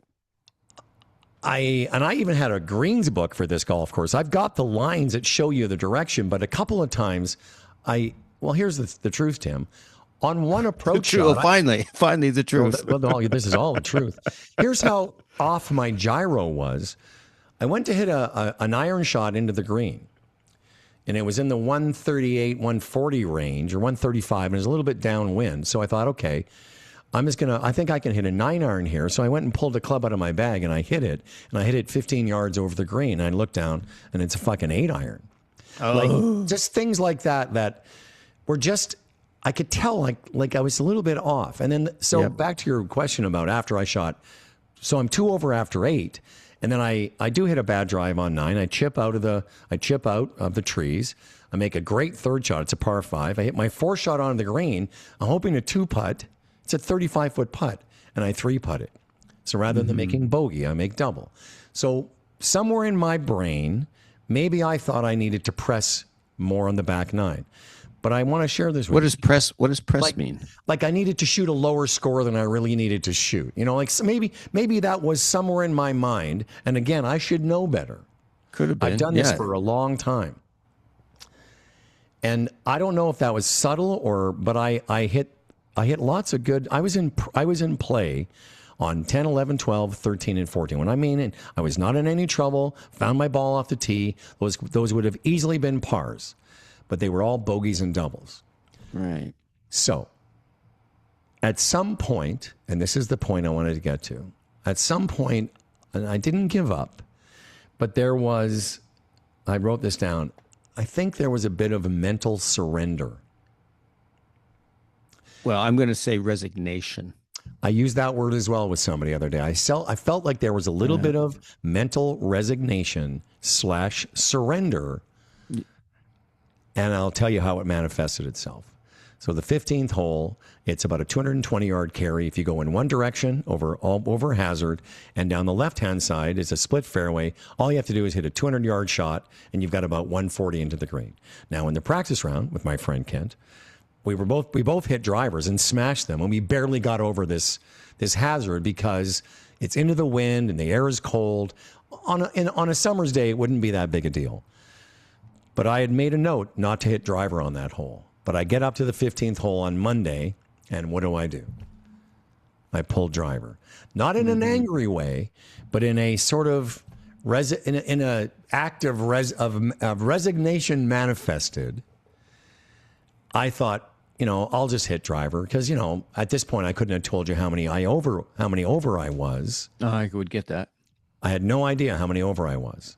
I even had a greens book for this golf course. I've got the lines that show you the direction, but a couple of times here's the truth, Tim. On one approach shot, finally the truth. This is all the truth. Here's how off my gyro was. I went to hit an iron shot into the green, and it was in the 138, 140 range, or 135, and it was a little bit downwind. So I thought, okay, I think I can hit a 9-iron here. So I went and pulled a club out of my bag and I hit it. And I hit it 15 yards over the green. And I looked down and it's a fucking 8-iron. Oh. Like, just things like that were just, I could tell like I was a little bit off. And then, back to your question about after I shot. So I'm 2 over after 8. And then I do hit a bad drive on 9. I chip out of the trees. I make a great third shot. It's a par 5. I hit my 4th shot on the green. I'm hoping to 2-putt. It's a 35-foot putt, and I 3-putt it. So rather than making bogey, I make double. So somewhere in my brain, maybe I thought I needed to press more on the back 9. But I want to share this with you. What does press mean? Like I needed to shoot a lower score than I really needed to shoot. So maybe that was somewhere in my mind. And again, I should know better. Could have been. I've done this for a long time. And I don't know if that was subtle but I hit lots of good. I was in play on 10, 11, 12, 13, and 14. When I was not in any trouble, found my ball off the tee. Those would have easily been pars, but they were all bogeys and doubles. Right. So at some point, and this is the point I wanted to get to, at some point, and I didn't give up, but I wrote this down, I think there was a bit of a mental surrender. Well, I'm going to say resignation. I used that word as well with somebody the other day. I felt like there was a little bit of mental resignation / surrender. And I'll tell you how it manifested itself. So the 15th hole, it's about a 220-yard carry. If you go in one direction over hazard, and down the left-hand side is a split fairway, all you have to do is hit a 200-yard shot, and you've got about 140 into the green. Now, in the practice round with my friend Kent, we both hit drivers and smashed them, and we barely got over this hazard because it's into the wind and the air is cold. On a summer's day, it wouldn't be that big a deal. But I had made a note not to hit driver on that hole. But I get up to the 15th hole on Monday, and what do? I pull driver, not in an angry way, but in a sort of in a act of resignation manifested. I thought, I'll just hit driver because, at this point I couldn't have told you how many over I was. I would get that. I had no idea how many over I was,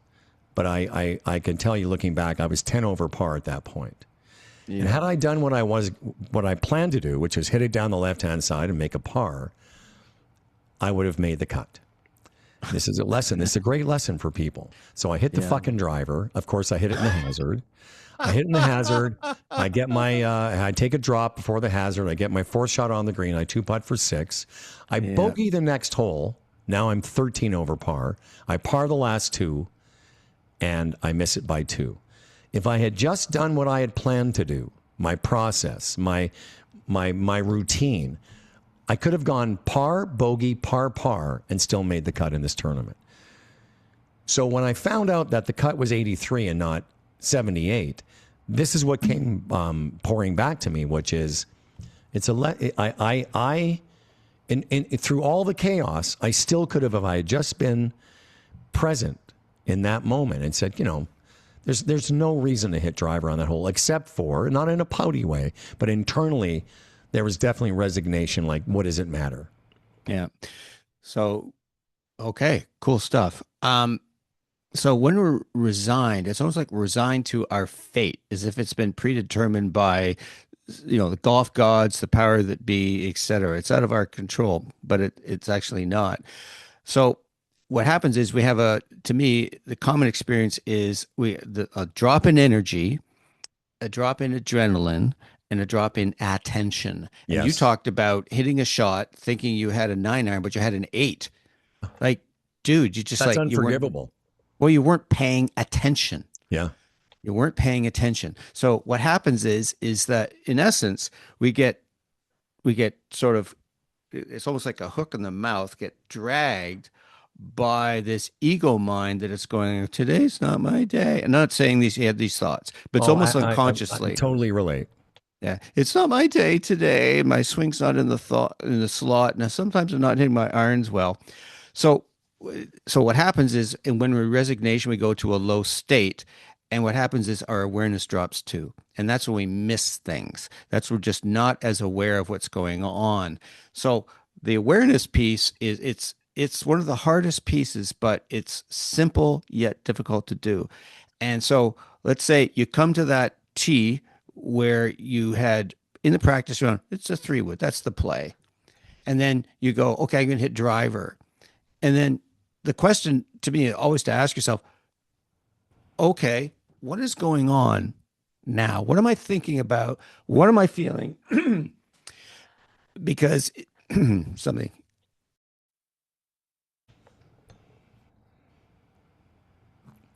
but I can tell you looking back, I was 10 over par at that point. Yeah. And had I done what I planned to do, which was hit it down the left-hand side and make a par, I would have made the cut. This is a lesson. This is a great lesson for people. So I hit the fucking driver. Of course, I hit it in the hazard. I get I take a drop before the hazard. I get my 4th shot on the green. I 2-putt for 6. I bogey the next hole. Now I'm 13 over par. I par the last 2, and I miss it by 2. If I had just done what I had planned to do, my process, my routine, I could have gone par, bogey, par, par, and still made the cut in this tournament. So when I found out that the cut was 83 and not 78, this is what came pouring back to me, which is through all the chaos, I still could have, if I had just been present in that moment and said, there's no reason to hit driver on that hole, except for, not in a pouty way, but internally, there was definitely resignation. Like, what does it matter? Yeah. So, okay, cool stuff. So when we're resigned, it's almost like we're resigned to our fate, as if it's been predetermined by, the golf gods, the power that be, et cetera. It's out of our control, but it's actually not. So what happens is we have to me, the common experience is a drop in energy, a drop in adrenaline, and a drop in attention. And you talked about hitting a shot, thinking you had a 9-iron, but you had an 8. Like, dude, That's unforgivable. You weren't paying attention. Yeah. You weren't paying attention. So what happens is that in essence, we get sort of, it's almost like a hook in the mouth, get dragged by this ego mind that it's going, today's not my day. I'm not saying you had these thoughts, but it's almost unconsciously. I totally relate. Yeah. It's not my day today. My swing's not in the slot. Now, sometimes I'm not hitting my irons well. So what happens is, and when we're in resignation, we go to a low state. And what happens is our awareness drops too. And that's when we miss things. That's when we're just not as aware of what's going on. So the awareness piece it's one of the hardest pieces, but it's simple yet difficult to do. And so let's say you come to that tee where you had in the practice round, it's a 3-wood, that's the play. And then you go, okay, I'm going to hit driver. And then the question to me is always to ask yourself, okay, what is going on now? What am I thinking about? What am I feeling? Because something.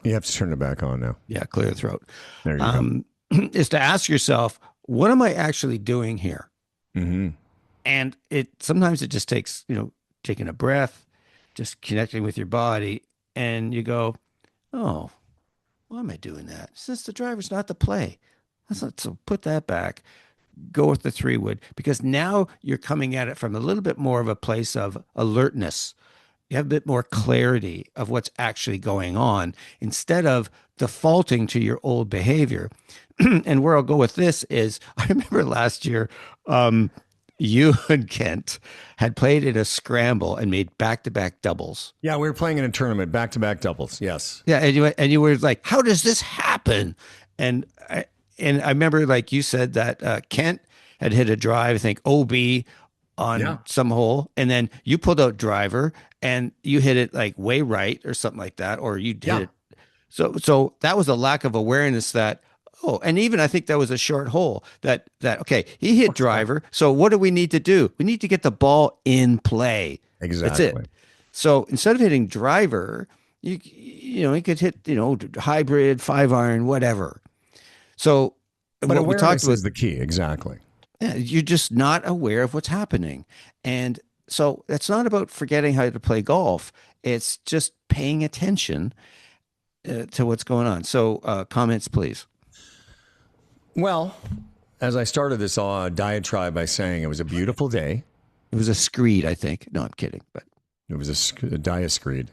You have to turn it back on now. Yeah, clear the throat. There you go. Is to ask yourself, what am I actually doing here? Mm-hmm. And sometimes it just takes, taking a breath, just connecting with your body, and you go, oh, why am I doing that? Since the driver's not the play. So put that back. Go with the 3-wood, because now you're coming at it from a little bit more of a place of alertness. You have a bit more clarity of what's actually going on instead of defaulting to your old behavior. And where I'll go with this is, I remember last year, you and Kent had played in a scramble and made back-to-back doubles. Yeah, we were playing in a tournament, back-to-back doubles. Yes. Yeah, and you were like, "How does this happen?" And I remember, like you said, that Kent had hit a drive, I think OB on some hole, and then you pulled out driver and you hit it like way right or something like that, or you did it. So that was a lack of awareness that. Oh, and even I think that was a short hole that okay, he hit driver. So what do we need to do? We need to get the ball in play. Exactly. That's it. So instead of hitting driver, you could hit, hybrid, 5-iron, whatever. So but awareness is the key. Exactly. Yeah, you're just not aware of what's happening. And so it's not about forgetting how to play golf. It's just paying attention to what's going on. So comments, please. Well, as I started this diatribe by saying it was a beautiful day. It was a screed, I think. No, I'm kidding, but it was a diascreed.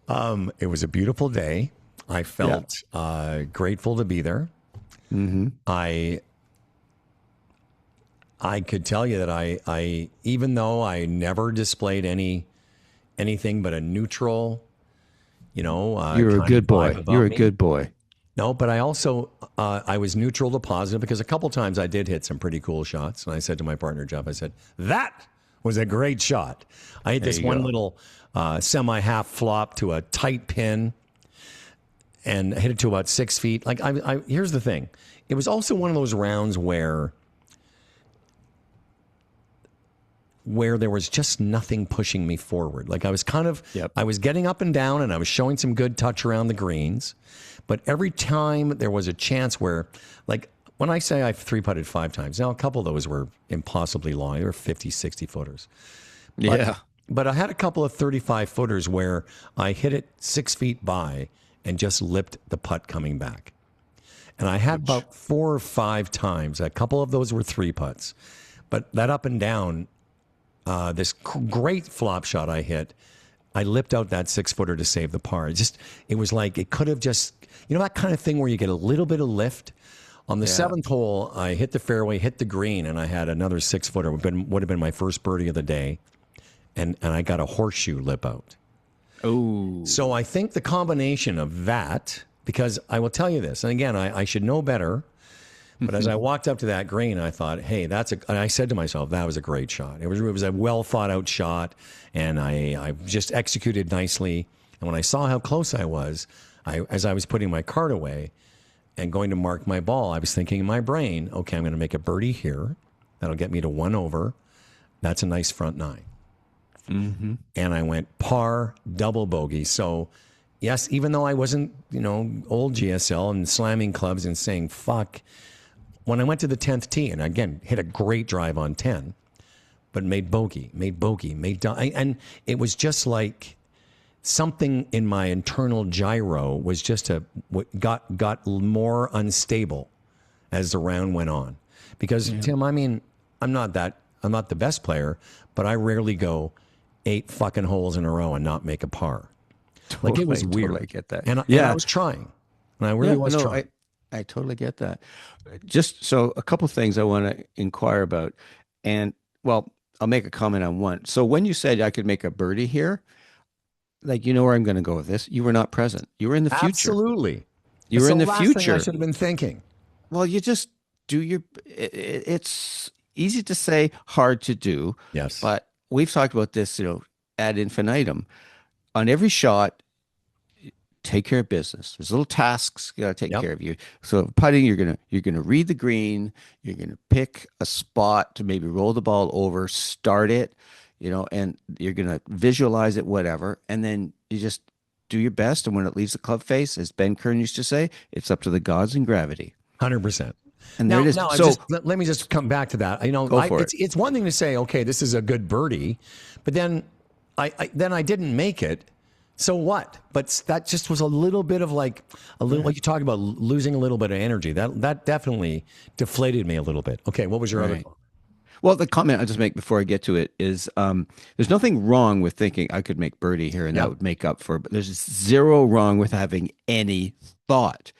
It was a beautiful day. I felt grateful to be there. Mm-hmm. I could tell you that I even though I never displayed anything but a neutral, you're a good boy. You're a good boy. No, but I also, I was neutral to positive because a couple times I did hit some pretty cool shots. And I said to my partner, Jeff, I said, that was a great shot. I hit this one little semi-half flop to a tight pin and hit it to about 6 feet. Like, here's the thing. It was also one of those rounds where there was just nothing pushing me forward. Like I was I was getting up and down and I was showing some good touch around the greens. But every time there was a chance where, like when I say I've 3-putted 5 times, now a couple of those were impossibly long. They were 50, 60 footers. But But I had a couple of 35 footers where I hit it 6 feet by and just lipped the putt coming back. And I had about 4 or 5 times. A couple of those were 3 putts. But that up and down, this great flop shot I hit, I lipped out that 6-footer to save the par. It was like it could have just, that kind of thing where you get a little bit of lift. On the 7th hole, I hit the fairway, hit the green, and I had another 6-footer. Would have been my first birdie of the day. And I got a horseshoe lip out. Oh. So I think the combination of that, because I will tell you this, and again, I should know better, but as I walked up to that green, I thought, hey, and I said to myself, that was a great shot. It was a well thought out shot, and I just executed nicely. And when I saw how close I was, as I was putting my cart away and going to mark my ball, I was thinking in my brain, okay, I'm going to make a birdie here. That'll get me to 1 over. That's a nice front 9. Mm-hmm. And I went par, double bogey. So, yes, even though I wasn't, old GSL and slamming clubs and saying fuck, when I went to the 10th tee and again hit a great drive on 10, but made bogey, and it was just like something in my internal gyro was just got more unstable as the round went on. Because Tim, I mean, I'm not the best player, but I rarely go 8 fucking holes in a row and not make a par. Like it was weird. Totally get that. And I was trying. And I really was trying. I totally get that. Just so a couple things I want to inquire about. And well, I'll make a comment on one. So when you said I could make a birdie here, like where I'm going to go with this. You were not present. You were in the future. Absolutely. You were in the future. Thing I should have been thinking. Well, you just do your. It's easy to say, hard to do. Yes. But we've talked about this, ad infinitum. On every shot, take care of business. There's little tasks you got to take care of. You. So putting, you're gonna read the green. You're gonna pick a spot to maybe roll the ball over, start it, and you're gonna visualize it, whatever, and then you just do your best. And when it leaves the club face, as Ben Kern used to say, it's up to the gods and gravity. 100%. And there it is. Now, so let me just come back to that. It's one thing to say, okay, this is a good birdie, but then I didn't make it. So what? But that just was a little bit of like what you talk about, losing a little bit of energy. That definitely deflated me a little bit. Okay, what was your other? Well, the comment I'll just make before I get to it is there's nothing wrong with thinking I could make birdie here and that would make up for it. But there's zero wrong with having any thought.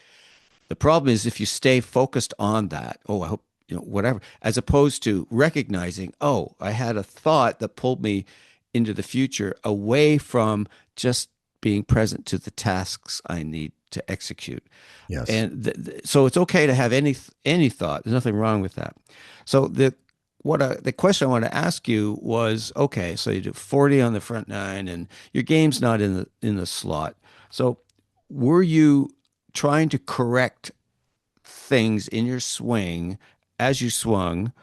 The problem is if you stay focused on that, I hope, whatever, as opposed to recognizing, I had a thought that pulled me into the future away from just being present to the tasks I need to execute. Yes. And so it's okay to have any thought. There's nothing wrong with that. So the question I want to ask you was, okay, so you do 40 on the front 9 and your game's not in the slot. So were you trying to correct things in your swing as you swung,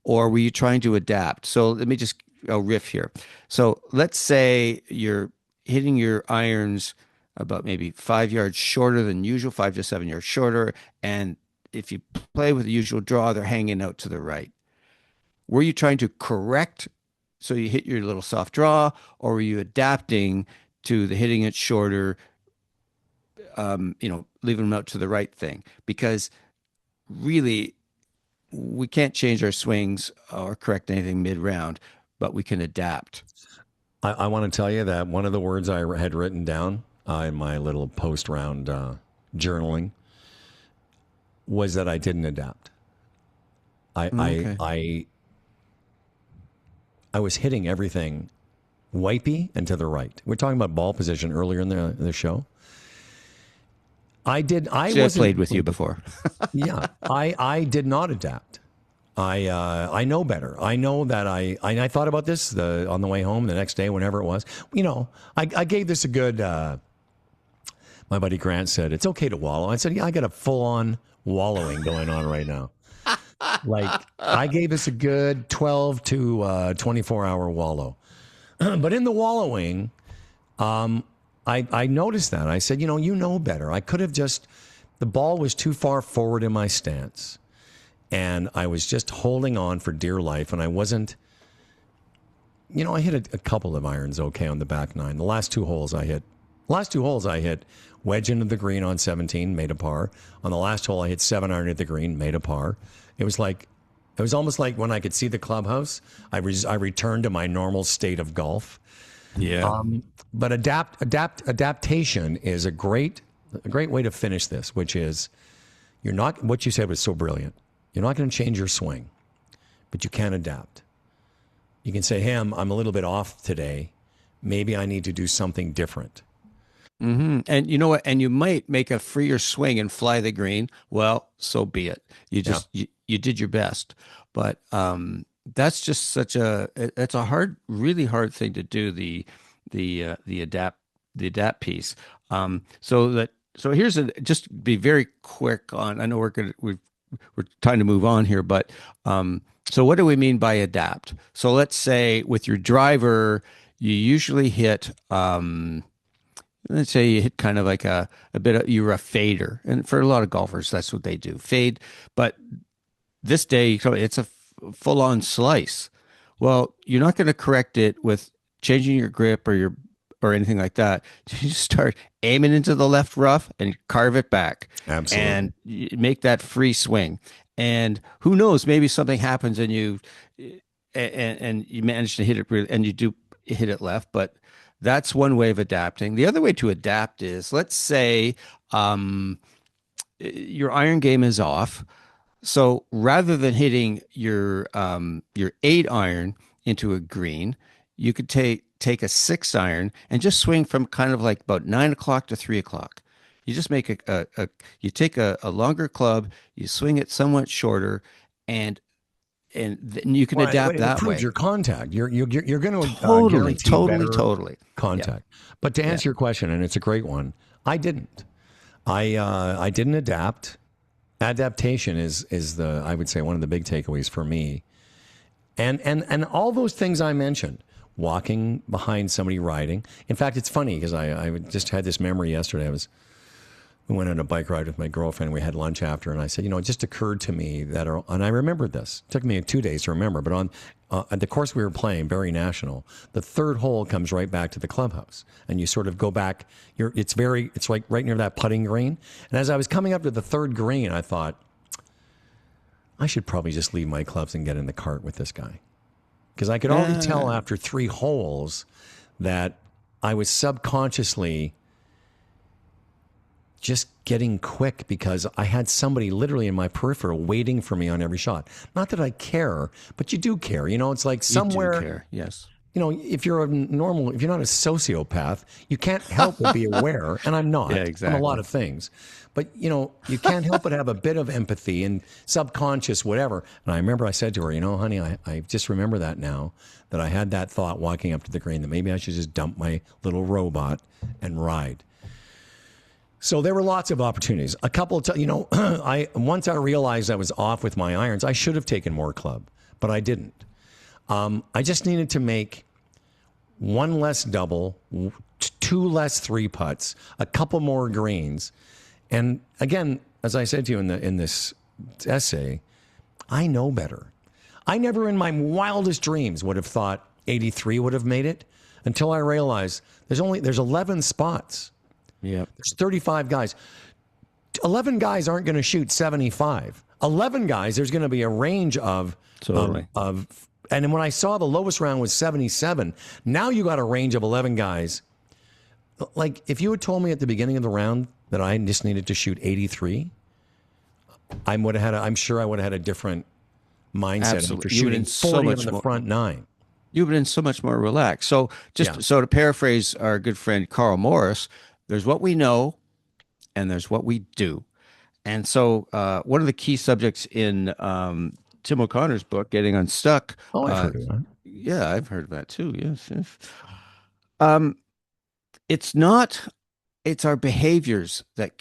or were you trying to adapt? So let me just riff here. So let's say you're hitting your irons about maybe 5 yards shorter than usual, 5 to 7 yards shorter. And if you play with the usual draw, they're hanging out to the right. Were you trying to correct so you hit your little soft draw, or were you adapting to the hitting it shorter, leaving them out to the right thing? Because really, we can't change our swings or correct anything mid-round, but we can adapt. I want to tell you that one of the words I had written down in my little post-round journaling was that I didn't adapt. I was hitting everything wipey and to the right. We're talking about ball position earlier in the show. I played with you before. Yeah, I did not adapt. I know better. I know that I thought about this on the way home the next day, whenever it was. I gave this a good. My buddy Grant said it's okay to wallow. I said, yeah, I got a full-on wallowing going on right now. Like I gave this a good 12 to 24-hour wallow. But in the wallowing, I noticed that. I said, you know better. I could have the ball was too far forward in my stance. And I was just holding on for dear life. And I wasn't I hit a couple of irons okay on the back nine. The last two holes I hit wedge into the green on 17, made a par. On the last hole, I hit 7-iron at the green, made a par. It was almost like when I could see the clubhouse, I returned to my normal state of golf. Yeah. But adaptation is a great way to finish this, which is what you said was so brilliant. You're not going to change your swing, but you can adapt. You can say, hey, I'm a little bit off today. Maybe I need to do something different. Mm-hmm. And you know what? And you might make a freer swing and fly the green. Well, so be it. You you did your best. But that's just it's a really hard thing to do, the adapt piece. So here's just be very quick on. I know we're trying to move on here, but so what do we mean by adapt? So let's say with your driver, you usually hit, let's say you hit kind of like you're a fader. And for a lot of golfers, that's what they do, fade. But this day, it's a full on slice. Well, you're not going to correct it with changing your grip or anything like that. You just start aiming into the left rough and carve it back. Absolutely. And you make that free swing. And who knows, maybe something happens and you manage to hit it and you do hit it left, but that's one way of adapting. The other way to adapt is, let's say your iron game is off. So rather than hitting your 8-iron into a green, you could take a 6-iron and just swing from kind of like about 9 o'clock to 3 o'clock. You just make you take a longer club, you swing it somewhat shorter, and then you can adapt that way. It improves your contact. You're going to totally contact. Yeah. But to answer your question, and it's a great one, I didn't. I didn't adapt. Adaptation is I would say one of the big takeaways for me. And all those things I mentioned. Walking behind somebody riding. In fact, it's funny because I just had this memory yesterday. We went on a bike ride with my girlfriend. We had lunch after, and I said, it just occurred to me that, and I remembered this. It took me 2 days to remember, but on at the course we were playing, Barrie National, the third hole comes right back to the clubhouse, and you sort of go back. It's like right near that putting green. And as I was coming up to the third green, I thought, I should probably just leave my clubs and get in the cart with this guy. Because I could already tell after 3 holes that I was subconsciously just getting quick because I had somebody literally in my peripheral waiting for me on every shot. Not that I care, but you do care. It's like somewhere. You do care, yes. If you're not a sociopath, you can't help but be aware. And I'm not. Yeah, exactly. I'm a lot of things. But, you can't help but have a bit of empathy and subconscious whatever. And I remember I said to her, honey, I just remember that now, that I had that thought walking up to the green that maybe I should just dump my little robot and ride. So there were lots of opportunities. A couple of once I realized I was off with my irons, I should have taken more club, but I didn't. I just needed to make 1 less double, 2 less 3 putts, a couple more greens. And again, as I said to you in this essay, I know better. I never in my wildest dreams would have thought 83 would have made it until I realized there's 11 spots. Yeah. There's 35 guys. 11 guys aren't going to shoot 75. 11 guys, there's going to be a range of totally. And when I saw the lowest round was 77, now you got a range of 11 guys. Like if you had told me at the beginning of the round that I just needed to shoot 83, I'm sure I would have had a different mindset after shooting 40 on the front 9. You've been so much more relaxed. So so to paraphrase our good friend Carl Morris, there's what we know and there's what we do. And so one of the key subjects in Tim O'Connor's book, Getting Unstuck. Oh, I've heard of that. Yeah, I've heard of that too. Yes. It's our behaviors that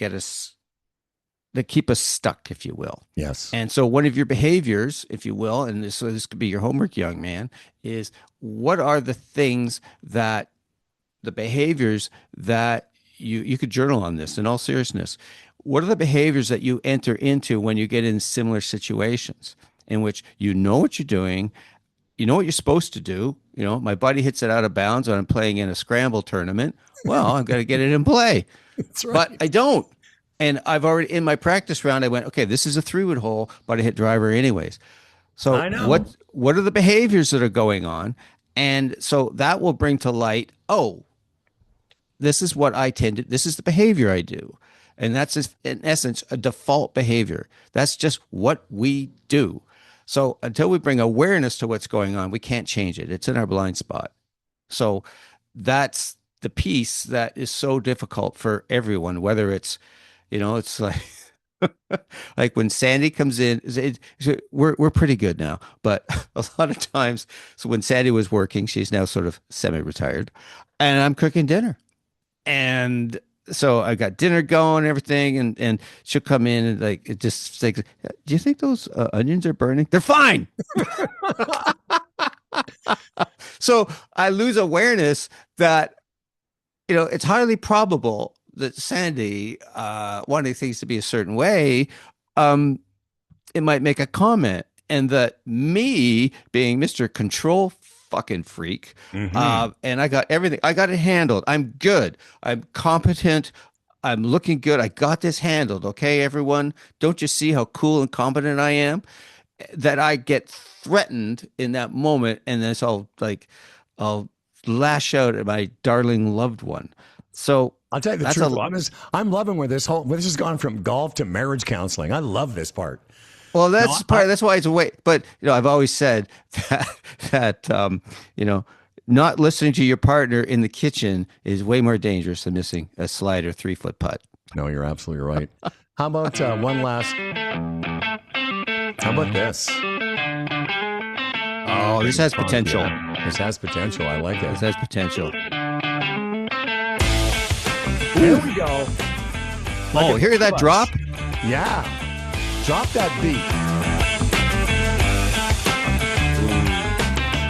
keep us stuck, if you will. Yes. And so one of your behaviors, if you will, and this could be your homework, young man, is what are the behaviors that you could journal on this in all seriousness. What are the behaviors that you enter into when you get in similar situations in which you know what you're doing you know what you're supposed to do. My buddy hits it out of bounds when I'm playing in a scramble tournament. Well, I'm going to get it in play. That's right. But I don't. And I've already, in my practice round, I went, okay, this is a 3-wood hole, but I hit driver anyways. So I know. what are the behaviors that are going on? And so that will bring to light, this is what I tend to, this is the behavior I do. And that's in essence a default behavior. That's just what we do. So until we bring awareness to what's going on, we can't change it. It's in our blind spot. So that's the piece that is so difficult for everyone, whether it's, it's like, like when Sandy comes in, we're pretty good now, but a lot of times, so when Sandy was working, she's now sort of semi-retired, and I'm cooking dinner. And so I got dinner going and everything, and she'll come in and it just like, do you think those onions are burning? They're fine. So I lose awareness that, it's highly probable that Sandy, wanting things to be a certain way, it might make a comment, and that me being Mr. Control fucking freak, and I got everything. I got it handled. I'm good. I'm competent. I'm looking good. I got this handled. Okay, everyone. Don't you see how cool and competent I am? That I get threatened in that moment, and then I'll lash out at my darling loved one. So I'll tell you the truth. I'm loving where this has gone from golf to marriage counseling. I love this part. Well, that's that's why it's a way. But I've always said that not listening to your partner in the kitchen is way more dangerous than missing a slide or 3-foot putt. No, you're absolutely right. How about one last? How about this? Oh, this has potential. Yeah. This has potential. I like it. This has potential. Here we go. Like hear that drop? Yeah. Drop that beat.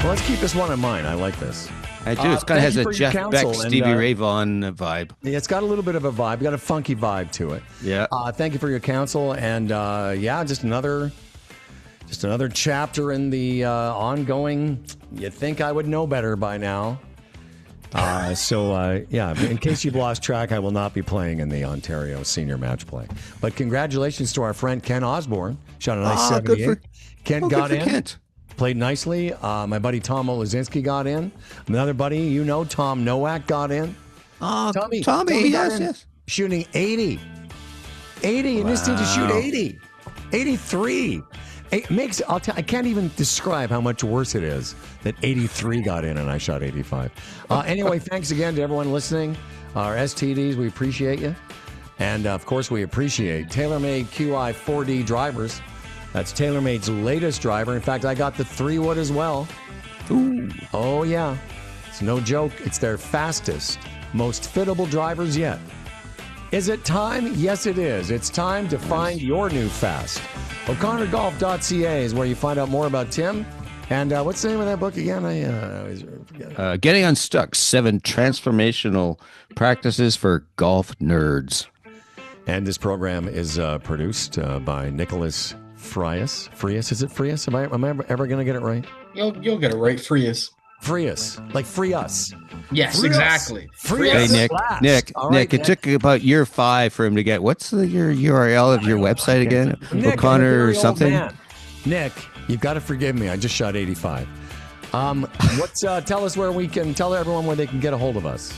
Well, let's keep this one in mind. I like this. I do. It kind of has a Jeff Beck, Stevie Ray Vaughan vibe. Yeah, it's got a little bit of a vibe. Got a funky vibe to it. Yeah. Thank you for your counsel. And just another chapter in the ongoing. You'd think I would know better by now. In case you've lost track, I will not be playing in the Ontario Senior Match Play. But congratulations to our friend Ken Osborne. Shot a nice 78. Ken got in. Kent. Played nicely. My buddy Tom Olazinski got in. Another buddy, Tom Nowak got in. Tommy, yes. Shooting 80. 80, and this team to shoot 80. 83. I can't even describe how much worse it is that 83 got in and I shot 85. Anyway, thanks again to everyone listening. Our STDs, we appreciate you. And, of course, we appreciate TaylorMade QI 4D drivers. That's TaylorMade's latest driver. In fact, I got the 3-wood as well. Ooh. Oh, yeah. It's no joke. It's their fastest, most fittable drivers yet. Is it time? Yes, it is. It's time to find your new fast. O'ConnorGolf.ca is where you find out more about Tim. And what's the name of that book again? I always forget. Getting Unstuck, 7 Transformational Practices for Golf Nerds. And this program is produced by Nicholas Frias. Frias, is it Frias? Am I ever going to get it right? You'll get it right. Frias. Frias, like free us. Yes, free exactly. Us. Free us. Hey, Nick, it took about year 5 for him to get, what's your URL of your website again? Nick, O'Connor or something? Nick, you've got to forgive me. I just shot 85. Tell us where we can tell everyone where they can get a hold of us.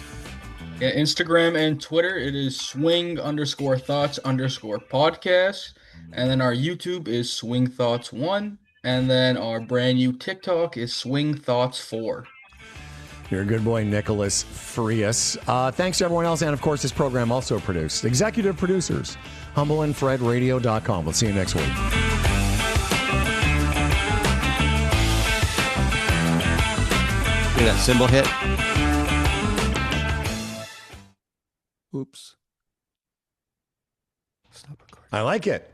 Yeah, Instagram and Twitter, it is swing_thoughts_podcast. And then our YouTube is Swing Thoughts 1. And then our brand new TikTok is Swing Thoughts 4. You're a good boy, Nicholas Frias. Thanks to everyone else. And, of course, this program also produced. Executive producers, humbleandfredradio.com. We'll see you next week. Hear that cymbal hit? Oops. Stop recording. I like it.